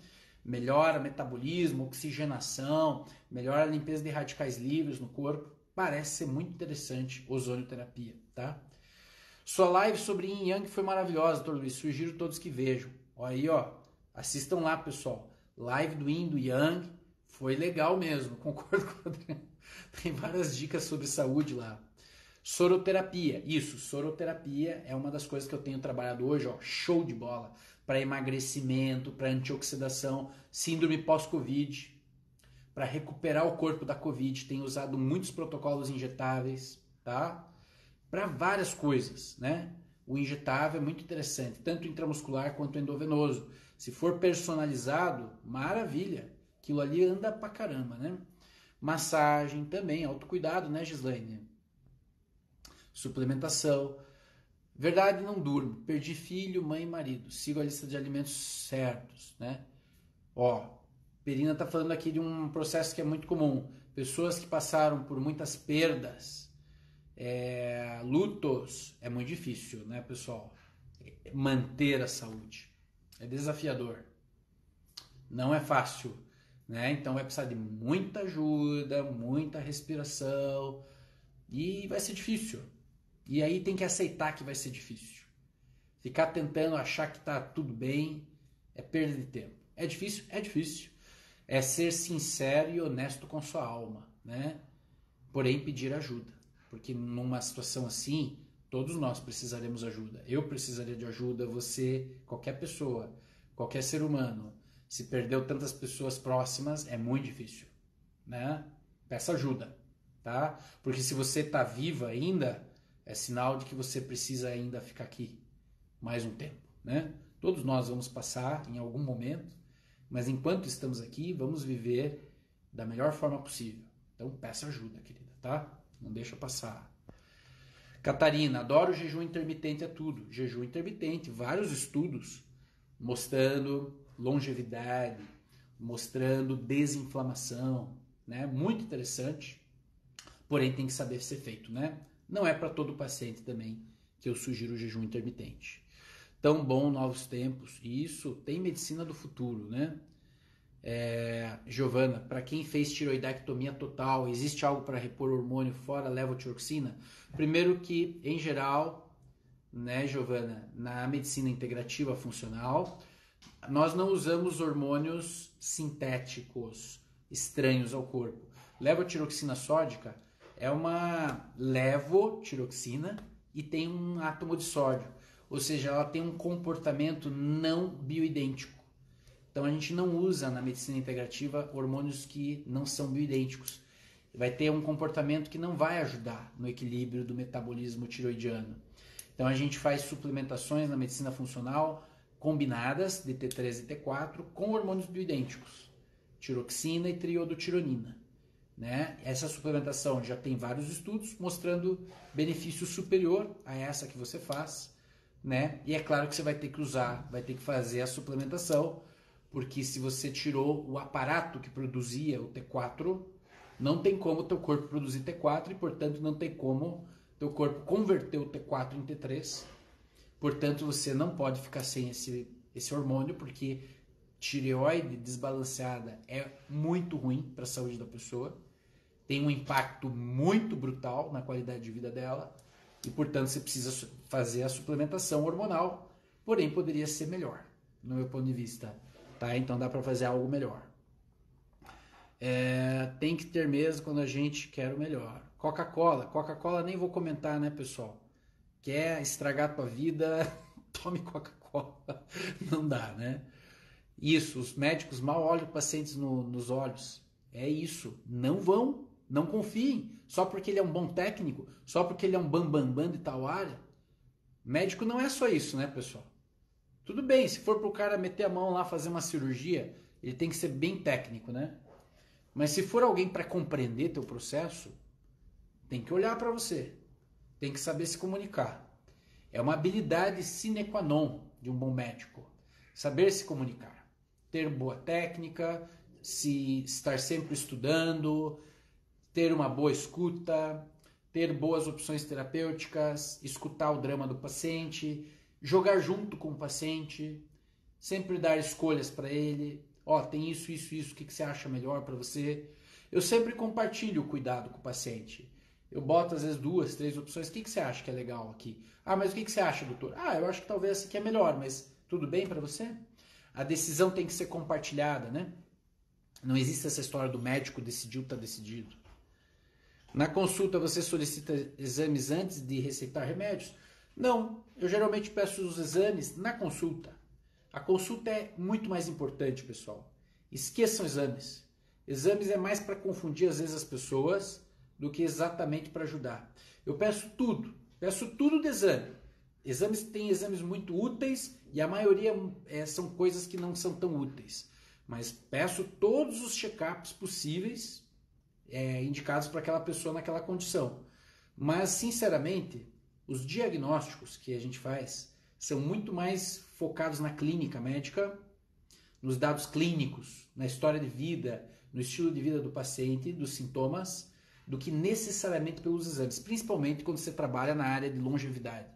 Melhora metabolismo, oxigenação, melhora a limpeza de radicais livres no corpo. Parece ser muito interessante ozonioterapia, tá? Sua live sobre Yin e Yang foi maravilhosa, Dr. Luiz. Sugiro todos que vejam. Aí, assistam lá, pessoal. Live do Yin e do Yang foi legal mesmo, concordo com o Adriano. Tem várias dicas sobre saúde lá. Soroterapia, isso, soroterapia é uma das coisas que eu tenho trabalhado hoje, show de bola. Para emagrecimento, para antioxidação, síndrome pós-Covid, para recuperar o corpo da Covid. Tenho usado muitos protocolos injetáveis, tá? Para várias coisas, né? O injetável é muito interessante, tanto intramuscular quanto endovenoso. Se for personalizado, maravilha. Aquilo ali anda pra caramba, né? Massagem também, autocuidado, né, Gislaine? Suplementação. Verdade, não durmo. Perdi filho, mãe e marido. Sigo a lista de alimentos certos, né? Perina tá falando aqui de um processo que é muito comum. Pessoas que passaram por muitas perdas, lutos, é muito difícil, né, pessoal? Manter a saúde. É desafiador. Não é fácil, né? Então vai precisar de muita ajuda, muita respiração e vai ser difícil. E aí tem que aceitar que vai ser difícil. Ficar tentando achar que tá tudo bem é perda de tempo. É difícil? É difícil. É ser sincero e honesto com sua alma, né? Porém, pedir ajuda. Porque numa situação assim, todos nós precisaremos de ajuda. Eu precisaria de ajuda, você, qualquer pessoa, qualquer ser humano. Se perdeu tantas pessoas próximas, é muito difícil, né? Peça ajuda, tá? Porque se você está viva ainda, é sinal de que você precisa ainda ficar aqui mais um tempo, né? Todos nós vamos passar em algum momento, mas enquanto estamos aqui, vamos viver da melhor forma possível. Então, peça ajuda, querida, tá? Não deixa passar. Catarina, adoro jejum intermitente a tudo. Jejum intermitente, vários estudos mostrando longevidade, mostrando desinflamação, né? Muito interessante, porém tem que saber ser feito, né? Não é para todo paciente também que eu sugiro o jejum intermitente. Tão bom novos tempos, e isso tem medicina do futuro, né? Giovana, para quem fez tiroidectomia total, existe algo para repor hormônio fora levotiroxina? Primeiro que, em geral, né, Giovana, na medicina integrativa funcional, nós não usamos hormônios sintéticos estranhos ao corpo. Levotiroxina sódica é uma levotiroxina e tem um átomo de sódio, ou seja, ela tem um comportamento não bioidêntico. Então a gente não usa na medicina integrativa hormônios que não são bioidênticos. Vai ter um comportamento que não vai ajudar no equilíbrio do metabolismo tiroidiano. Então a gente faz suplementações na medicina funcional combinadas de T3 e T4 com hormônios bioidênticos, tiroxina e triodotironina, né? Essa suplementação já tem vários estudos mostrando benefício superior a essa que você faz, né? E é claro que você vai ter que usar, vai ter que fazer a suplementação, porque se você tirou o aparato que produzia o T4, não tem como o teu corpo produzir T4 e, portanto, não tem como teu corpo converter o T4 em T3. Portanto, você não pode ficar sem esse hormônio, porque tireoide desbalanceada é muito ruim para a saúde da pessoa, tem um impacto muito brutal na qualidade de vida dela e, portanto, você precisa fazer a suplementação hormonal, porém poderia ser melhor, no meu ponto de vista, tá? Então dá para fazer algo melhor. Tem que ter mesmo quando a gente quer o melhor. Coca-Cola nem vou comentar, né, pessoal? Quer estragar a tua vida, tome Coca-Cola. Não dá, né? Isso, os médicos mal olham pacientes nos olhos. É isso. Não confiem. Só porque ele é um bom técnico, só porque ele é um bambambam de tal área. Médico não é só isso, né, pessoal? Tudo bem, se for pro cara meter a mão lá, fazer uma cirurgia, ele tem que ser bem técnico, né? Mas se for alguém para compreender teu processo, tem que olhar para você. Tem que saber se comunicar. É uma habilidade sine qua non de um bom médico. Saber se comunicar. Ter boa técnica, se estar sempre estudando, ter uma boa escuta, ter boas opções terapêuticas, escutar o drama do paciente, jogar junto com o paciente, sempre dar escolhas para ele. Tem isso, o que você acha melhor para você? Eu sempre compartilho o cuidado com o paciente. Eu boto às vezes 2, 3 opções. O que você acha que é legal aqui? Mas o que você acha, doutor? Eu acho que talvez essa aqui é melhor, mas tudo bem para você? A decisão tem que ser compartilhada, né? Não existe essa história do médico decidiu, está decidido. Na consulta você solicita exames antes de receitar remédios? Não, eu geralmente peço os exames na consulta. A consulta é muito mais importante, pessoal. Esqueçam exames. Exames é mais para confundir às vezes as pessoas do que exatamente para ajudar. Eu peço tudo de exame. Tem exames muito úteis e a maioria são coisas que não são tão úteis. Mas peço todos os check-ups possíveis indicados para aquela pessoa naquela condição. Mas, sinceramente, os diagnósticos que a gente faz são muito mais focados na clínica médica, nos dados clínicos, na história de vida, no estilo de vida do paciente, dos sintomas, do que necessariamente pelos exames, principalmente quando você trabalha na área de longevidade.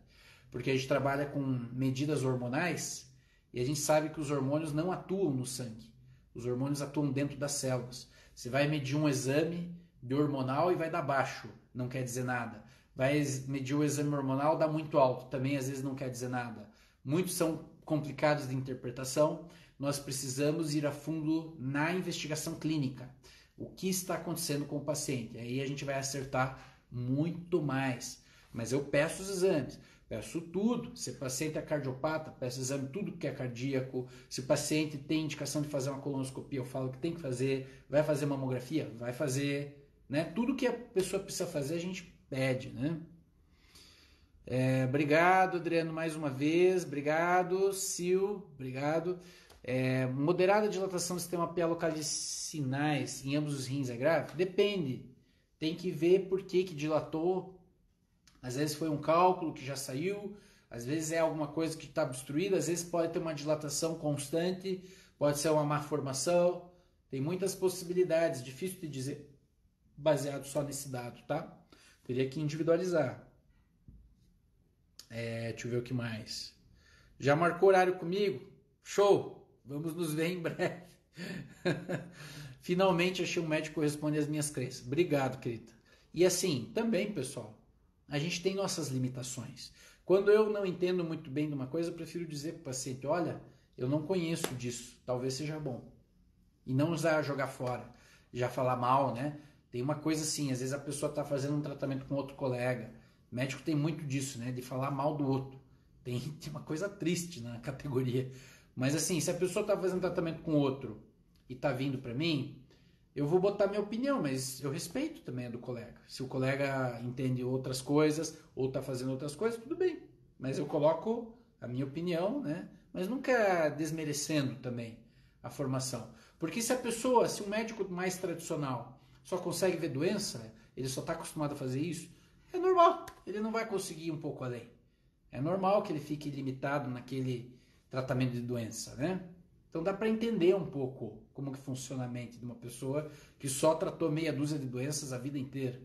Porque a gente trabalha com medidas hormonais e a gente sabe que os hormônios não atuam no sangue. Os hormônios atuam dentro das células. Você vai medir um exame de hormonal e vai dar baixo, não quer dizer nada. Vai medir o exame hormonal, dá muito alto, também às vezes não quer dizer nada. Muitos são complicados de interpretação, nós precisamos ir a fundo na investigação clínica. O que está acontecendo com o paciente? Aí a gente vai acertar muito mais. Mas eu peço os exames, peço tudo. Se o paciente é cardiopata, peço exame tudo que é cardíaco. Se o paciente tem indicação de fazer uma colonoscopia, eu falo que tem que fazer. Vai fazer mamografia? Vai fazer. Né? Tudo que a pessoa precisa fazer, a gente pede. Né? Obrigado, Adriano, mais uma vez. Obrigado, Sil. Obrigado. Moderada dilatação do sistema PA local de sinais em ambos os rins é grave? Depende. Tem que ver por que dilatou. Às vezes foi um cálculo que já saiu, às vezes é alguma coisa que está obstruída, às vezes pode ter uma dilatação constante, pode ser uma má formação. Tem muitas possibilidades, difícil de dizer baseado só nesse dado, tá? Teria que individualizar. Deixa eu ver o que mais. Já marcou horário comigo? Show! Vamos nos ver em breve. Finalmente achei um médico que corresponde às minhas crenças. Obrigado, querida. E assim, também, pessoal, a gente tem nossas limitações. Quando eu não entendo muito bem de uma coisa, eu prefiro dizer para o paciente, olha, eu não conheço disso, talvez seja bom. E não usar jogar fora, já falar mal, né? Tem uma coisa assim, às vezes a pessoa está fazendo um tratamento com outro colega. O médico tem muito disso, né? De falar mal do outro. Tem uma coisa triste na categoria. Mas assim, se a pessoa está fazendo tratamento com outro e está vindo para mim, eu vou botar minha opinião, mas eu respeito também a do colega. Se o colega entende outras coisas ou está fazendo outras coisas, tudo bem. Mas eu coloco a minha opinião, né? Mas nunca desmerecendo também a formação. Porque se um médico mais tradicional só consegue ver doença, ele só está acostumado a fazer isso, é normal. Ele não vai conseguir ir um pouco além. É normal que ele fique limitado naquele tratamento de doença, né? Então dá para entender um pouco como que funciona a mente de uma pessoa que só tratou meia dúzia de doenças a vida inteira.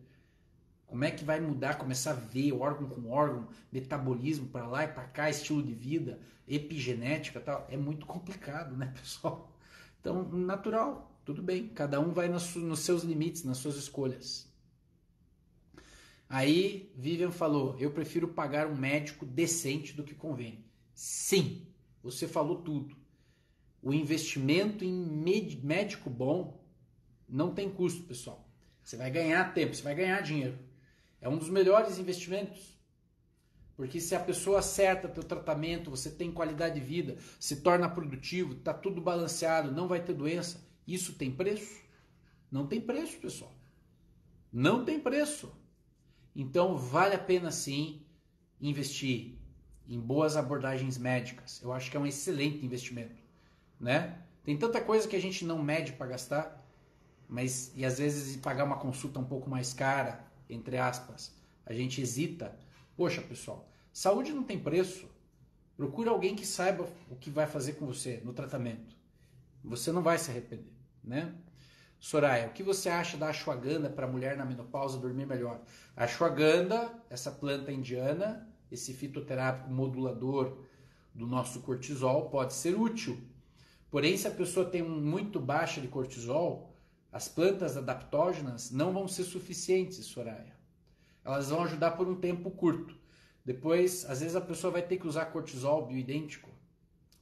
Como é que vai mudar, começar a ver órgão com órgão, metabolismo para lá e para cá, estilo de vida, epigenética e tal? É muito complicado, né, pessoal? Então, natural, tudo bem. Cada um vai nos seus limites, nas suas escolhas. Aí, Vivian falou, eu prefiro pagar um médico decente do que convênio. Sim, você falou tudo. O investimento em médico bom não tem custo, pessoal. Você vai ganhar tempo, você vai ganhar dinheiro. É um dos melhores investimentos. Porque se a pessoa acerta teu tratamento, você tem qualidade de vida, se torna produtivo, está tudo balanceado, não vai ter doença, isso tem preço? Não tem preço, pessoal. Não tem preço. Então vale a pena sim investir em boas abordagens médicas. Eu acho que é um excelente investimento, né? Tem tanta coisa que a gente não mede para gastar, e às vezes pagar uma consulta um pouco mais cara, entre aspas, a gente hesita. Poxa, pessoal, saúde não tem preço. Procura alguém que saiba o que vai fazer com você no tratamento. Você não vai se arrepender, né? Soraya, o que você acha da ashwagandha para mulher na menopausa dormir melhor? A ashwagandha, essa planta indiana, esse fitoterápico modulador do nosso cortisol, pode ser útil. Porém, se a pessoa tem muito baixa de cortisol, as plantas adaptógenas não vão ser suficientes, Soraya. Elas vão ajudar por um tempo curto. Depois, às vezes a pessoa vai ter que usar cortisol bioidêntico.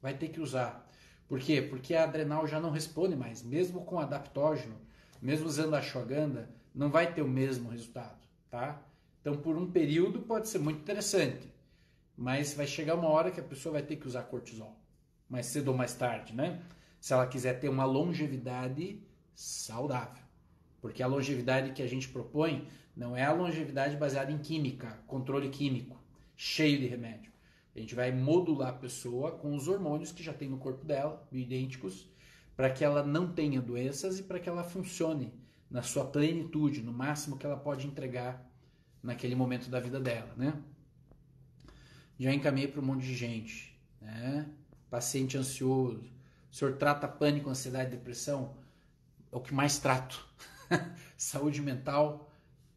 Vai ter que usar. Por quê? Porque a adrenal já não responde mais. Mesmo com adaptógeno, mesmo usando a ashwagandha, não vai ter o mesmo resultado, tá? Então, por um período pode ser muito interessante. Mas vai chegar uma hora que a pessoa vai ter que usar cortisol. Mais cedo ou mais tarde, né? Se ela quiser ter uma longevidade saudável. Porque a longevidade que a gente propõe não é a longevidade baseada em química, controle químico, cheio de remédio. A gente vai modular a pessoa com os hormônios que já tem no corpo dela, bioidênticos, para que ela não tenha doenças e para que ela funcione na sua plenitude, no máximo que ela pode entregar naquele momento da vida dela, né? Já encaminhei para um monte de gente, né? Paciente ansioso. O senhor trata pânico, ansiedade, depressão? É o que mais trato. Saúde mental,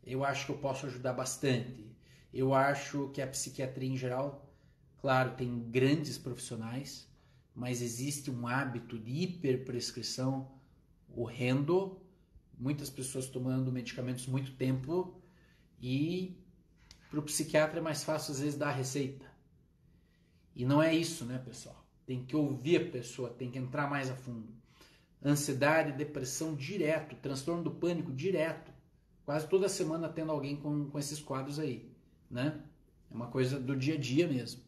eu acho que eu posso ajudar bastante. Eu acho que a psiquiatria em geral, claro, tem grandes profissionais, mas existe um hábito de hiperprescrição horrendo, muitas pessoas tomando medicamentos muito tempo, e para o psiquiatra é mais fácil às vezes dar a receita. E não é isso, né, pessoal? tem que ouvir a pessoa, tem que entrar mais a fundo. Ansiedade, depressão direto, transtorno do pânico direto. Quase toda semana tendo alguém com esses quadros aí, né? É uma coisa do dia a dia mesmo.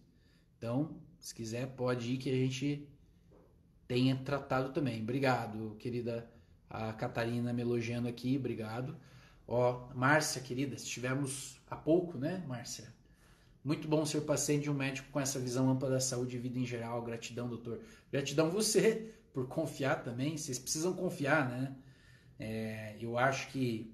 Então, se quiser, pode ir que a gente tenha tratado também. Obrigado, querida, a Catarina me elogiando aqui, obrigado. Ó, Márcia, querida, estivemos há pouco, né, Márcia? Muito bom ser paciente de um médico com essa visão ampla da saúde e vida em geral. Gratidão, doutor. Gratidão você por confiar também. Vocês precisam confiar, né? Eu acho que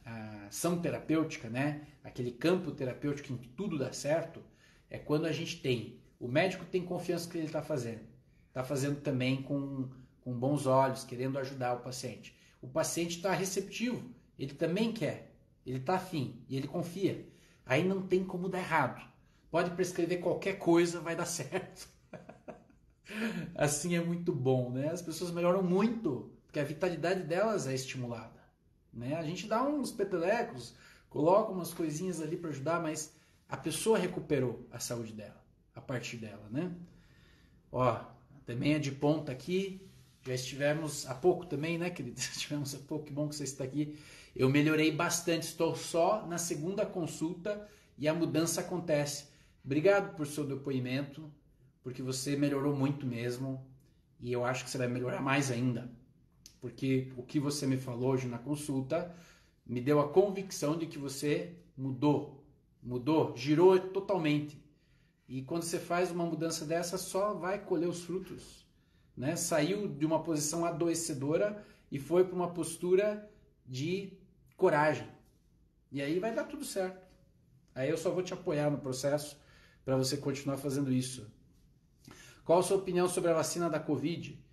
a ação terapêutica, né? Aquele campo terapêutico em que tudo dá certo, é quando a gente tem. O médico tem confiança no que ele está fazendo. Está fazendo também com bons olhos, querendo ajudar o paciente. O paciente está receptivo. Ele também quer. Ele está afim e ele confia. Aí não tem como dar errado. Pode prescrever qualquer coisa, vai dar certo. Assim é muito bom, né? As pessoas melhoram muito, porque a vitalidade delas é estimulada, né? A gente dá uns petelecos, coloca umas coisinhas ali para ajudar, mas a pessoa recuperou a saúde dela, a partir dela, né? Ó, também é de ponta aqui. Já estivemos há pouco também, né, querido? Estivemos há pouco, que bom que você está aqui. Eu melhorei bastante, estou só na segunda consulta e a mudança acontece. Obrigado por seu depoimento, porque você melhorou muito mesmo e eu acho que você vai melhorar mais ainda, porque o que você me falou hoje na consulta me deu a convicção de que você mudou, girou totalmente. E quando você faz uma mudança dessa, só vai colher os frutos, né? Saiu de uma posição adoecedora e foi para uma postura de coragem. E aí vai dar tudo certo. Aí eu só vou te apoiar no processo para você continuar fazendo isso. Qual a sua opinião sobre a vacina da Covid?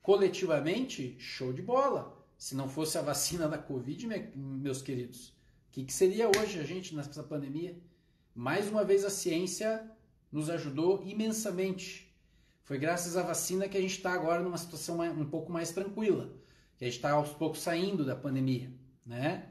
Coletivamente, show de bola. Se não fosse a vacina da Covid, meus queridos, o que seria hoje a gente nessa pandemia? Mais uma vez a ciência nos ajudou imensamente. Foi graças à vacina que a gente está agora numa situação um pouco mais tranquila, que a gente está aos poucos saindo da pandemia, né?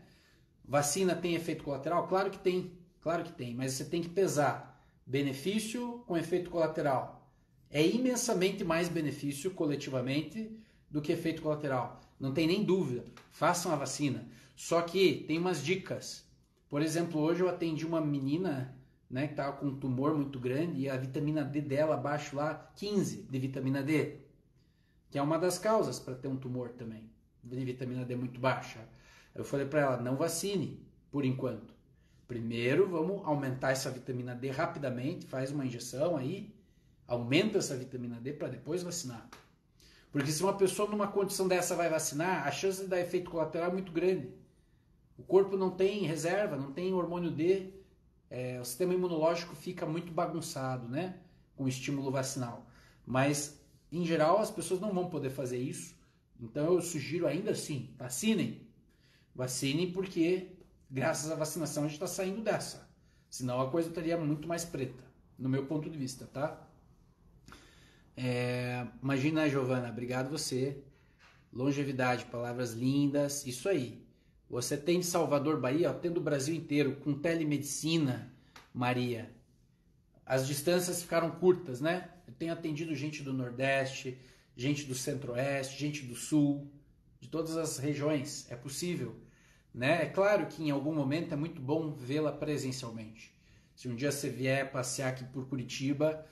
Vacina tem efeito colateral? Claro que tem, mas você tem que pesar benefício com efeito colateral. É imensamente mais benefício coletivamente do que efeito colateral. Não tem nem dúvida. Façam a vacina. Só que tem umas dicas. Por exemplo, hoje eu atendi uma menina, né, que estava com um tumor muito grande e a vitamina D dela abaixo lá, 15 de vitamina D, que é uma das causas para ter um tumor também, de vitamina D muito baixa. Eu falei para ela, não vacine por enquanto. Primeiro vamos aumentar essa vitamina D rapidamente, faz uma injeção aí, aumenta essa vitamina D para depois vacinar. Porque se uma pessoa numa condição dessa vai vacinar, a chance de dar efeito colateral é muito grande. O corpo não tem reserva, não tem hormônio D, o sistema imunológico fica muito bagunçado, né, com o estímulo vacinal. Mas, em geral, as pessoas não vão poder fazer isso. Então eu sugiro ainda assim, vacinem. Vacinem porque, graças à vacinação, a gente está saindo dessa. Senão a coisa estaria muito mais preta, no meu ponto de vista, tá? Imagina, Giovana, obrigado você. Longevidade, palavras lindas, isso aí. Você tem de Salvador, Bahia, tem do Brasil inteiro, com telemedicina, Maria. As distâncias ficaram curtas, né? Eu tenho atendido gente do Nordeste, gente do Centro-Oeste, gente do Sul, de todas as regiões, é possível, né? É claro que em algum momento é muito bom vê-la presencialmente. Se um dia você vier passear aqui por Curitiba,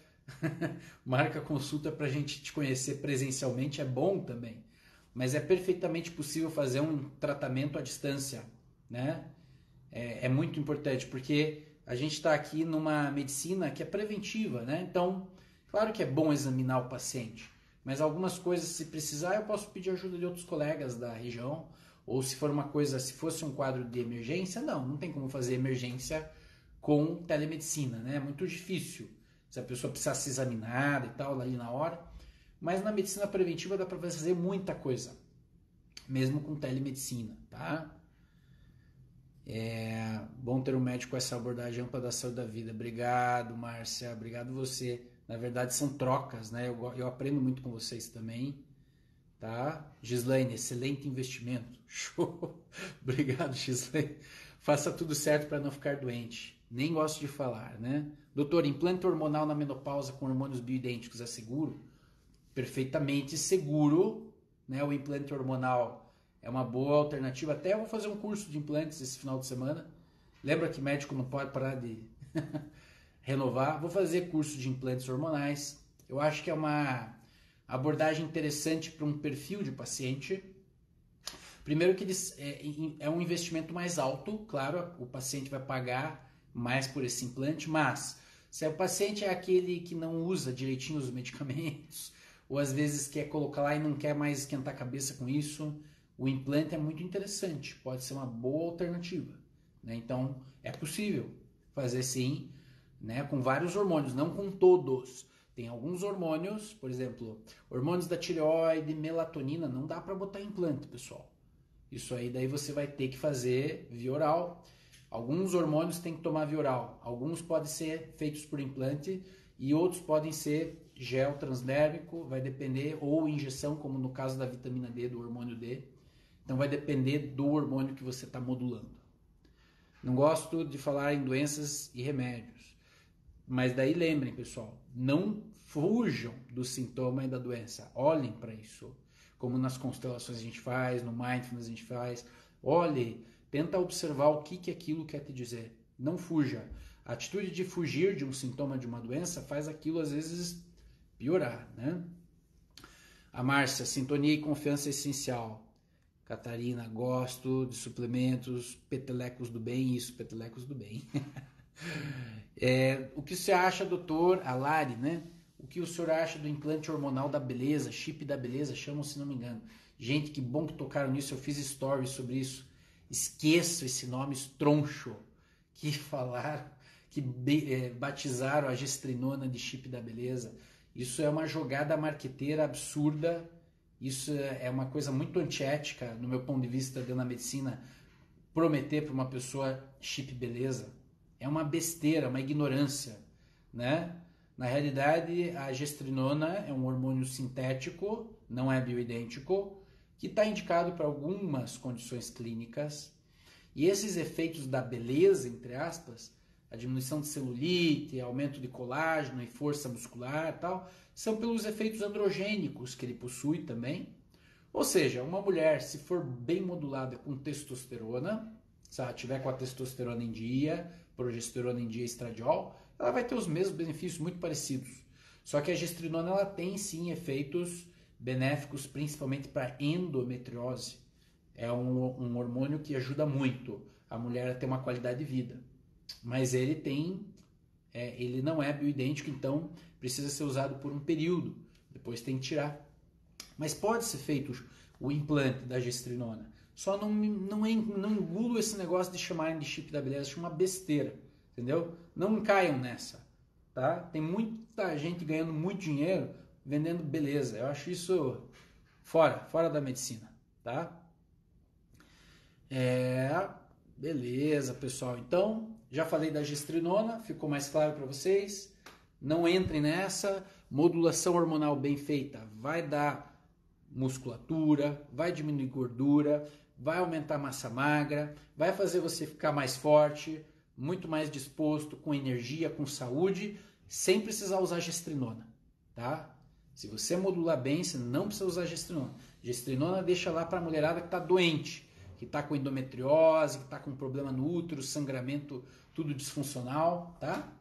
marca consulta para a gente te conhecer presencialmente, é bom também. Mas é perfeitamente possível fazer um tratamento à distância, né? É muito importante, porque a gente está aqui numa medicina que é preventiva, né? Então, claro que é bom examinar o paciente, mas algumas coisas, se precisar, eu posso pedir ajuda de outros colegas da região, ou se for uma coisa, se fosse um quadro de emergência, não tem como fazer emergência com telemedicina, né? É muito difícil, se a pessoa precisar ser examinada e tal, ali na hora. Mas na medicina preventiva dá para fazer muita coisa, mesmo com telemedicina, tá? É bom ter um médico com essa abordagem ampla da saúde da vida. Obrigado, Márcia, obrigado você. Na verdade são trocas, né? Eu aprendo muito com vocês também, tá? Gislaine, excelente investimento. Show! Obrigado, Gislaine. Faça tudo certo para não ficar doente. Nem gosto de falar, né? Doutor, implante hormonal na menopausa com hormônios bioidênticos é seguro? perfeitamente seguro, né? O implante hormonal é uma boa alternativa. Até eu vou fazer um curso de implantes esse final de semana. Lembra que médico não pode parar de renovar? Vou fazer curso de implantes hormonais. Eu acho que é uma abordagem interessante para um perfil de paciente. Primeiro que é um investimento mais alto, claro, o paciente vai pagar mais por esse implante, mas se o paciente é aquele que não usa direitinho os medicamentos, ou às vezes quer colocar lá e não quer mais esquentar a cabeça com isso, o implante é muito interessante, pode ser uma boa alternativa, né? Então é possível fazer sim, né, com vários hormônios, não com todos. Tem alguns hormônios, por exemplo, hormônios da tireoide, melatonina, não dá para botar implante, pessoal. Isso aí daí você vai ter que fazer via oral. Alguns hormônios tem que tomar via oral. Alguns podem ser feitos por implante e outros podem ser gel transdérmico, vai depender, ou injeção, como no caso da vitamina D, do hormônio D. Então vai depender do hormônio que você está modulando. Não gosto de falar em doenças e remédios. Mas daí lembrem, pessoal, não fujam do sintoma e da doença. Olhem para isso. Como nas constelações a gente faz, no mindfulness a gente faz. Olhe, tenta observar o que aquilo quer te dizer. Não fuja. A atitude de fugir de um sintoma de uma doença faz aquilo às vezes piorar, né? A Márcia, sintonia e confiança é essencial. Catarina, gosto de suplementos, petelecos do bem, isso, petelecos do bem. O que você acha, doutor Alari, né? O que o senhor acha do implante hormonal da beleza, chip da beleza, chamam se não me engano. Gente, que bom que tocaram nisso, eu fiz stories sobre isso. Esqueço esse nome estroncho que falaram, que batizaram a gestrinona de chip da beleza. Isso é uma jogada marqueteira absurda, isso é uma coisa muito antiética, no meu ponto de vista, dentro da medicina, prometer para uma pessoa chip beleza. É uma besteira, uma ignorância, né? Na realidade, a gestrinona é um hormônio sintético, não é bioidêntico, que está indicado para algumas condições clínicas. E esses efeitos da beleza, entre aspas, a diminuição de celulite, aumento de colágeno e força muscular e tal, são pelos efeitos androgênicos que ele possui também. Ou seja, uma mulher, se for bem modulada com testosterona, se ela tiver com a testosterona em dia, progesterona em dia, estradiol, ela vai ter os mesmos benefícios muito parecidos. Só que a gestrinona ela tem sim efeitos benéficos, principalmente para endometriose. É um hormônio que ajuda muito a mulher a ter uma qualidade de vida. Mas ele não é bioidêntico, então precisa ser usado por um período. Depois tem que tirar. Mas pode ser feito o implante da gestrinona. Só não engulo esse negócio de chamarem de chip da beleza, acho uma besteira, entendeu? Não caiam nessa, tá? Tem muita gente ganhando muito dinheiro vendendo beleza. Eu acho isso fora da medicina, tá? Beleza, pessoal. Então, já falei da gestrinona, ficou mais claro para vocês. Não entrem nessa. Modulação hormonal bem feita vai dar musculatura, vai diminuir gordura, vai aumentar massa magra, vai fazer você ficar mais forte, muito mais disposto, com energia, com saúde, sem precisar usar gestrinona, tá? Se você modular bem, você não precisa usar gestrinona. Gestrinona deixa lá para a mulherada que está doente, que está com endometriose, que está com problema no útero, sangramento, tudo disfuncional, tá?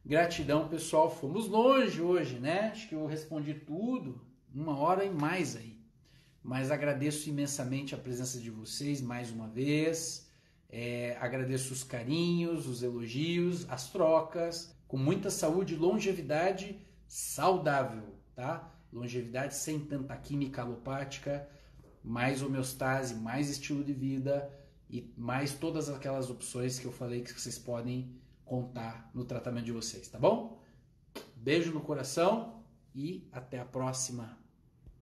Gratidão, pessoal. Fomos longe hoje, né? Acho que eu respondi tudo, 1h e mais aí. Mas agradeço imensamente a presença de vocês mais uma vez. Agradeço os carinhos, os elogios, as trocas, com muita saúde e longevidade saudável, tá? Longevidade sem tanta química alopática, mais homeostase, mais estilo de vida e mais todas aquelas opções que eu falei que vocês podem contar no tratamento de vocês, tá bom? Beijo no coração e até a próxima.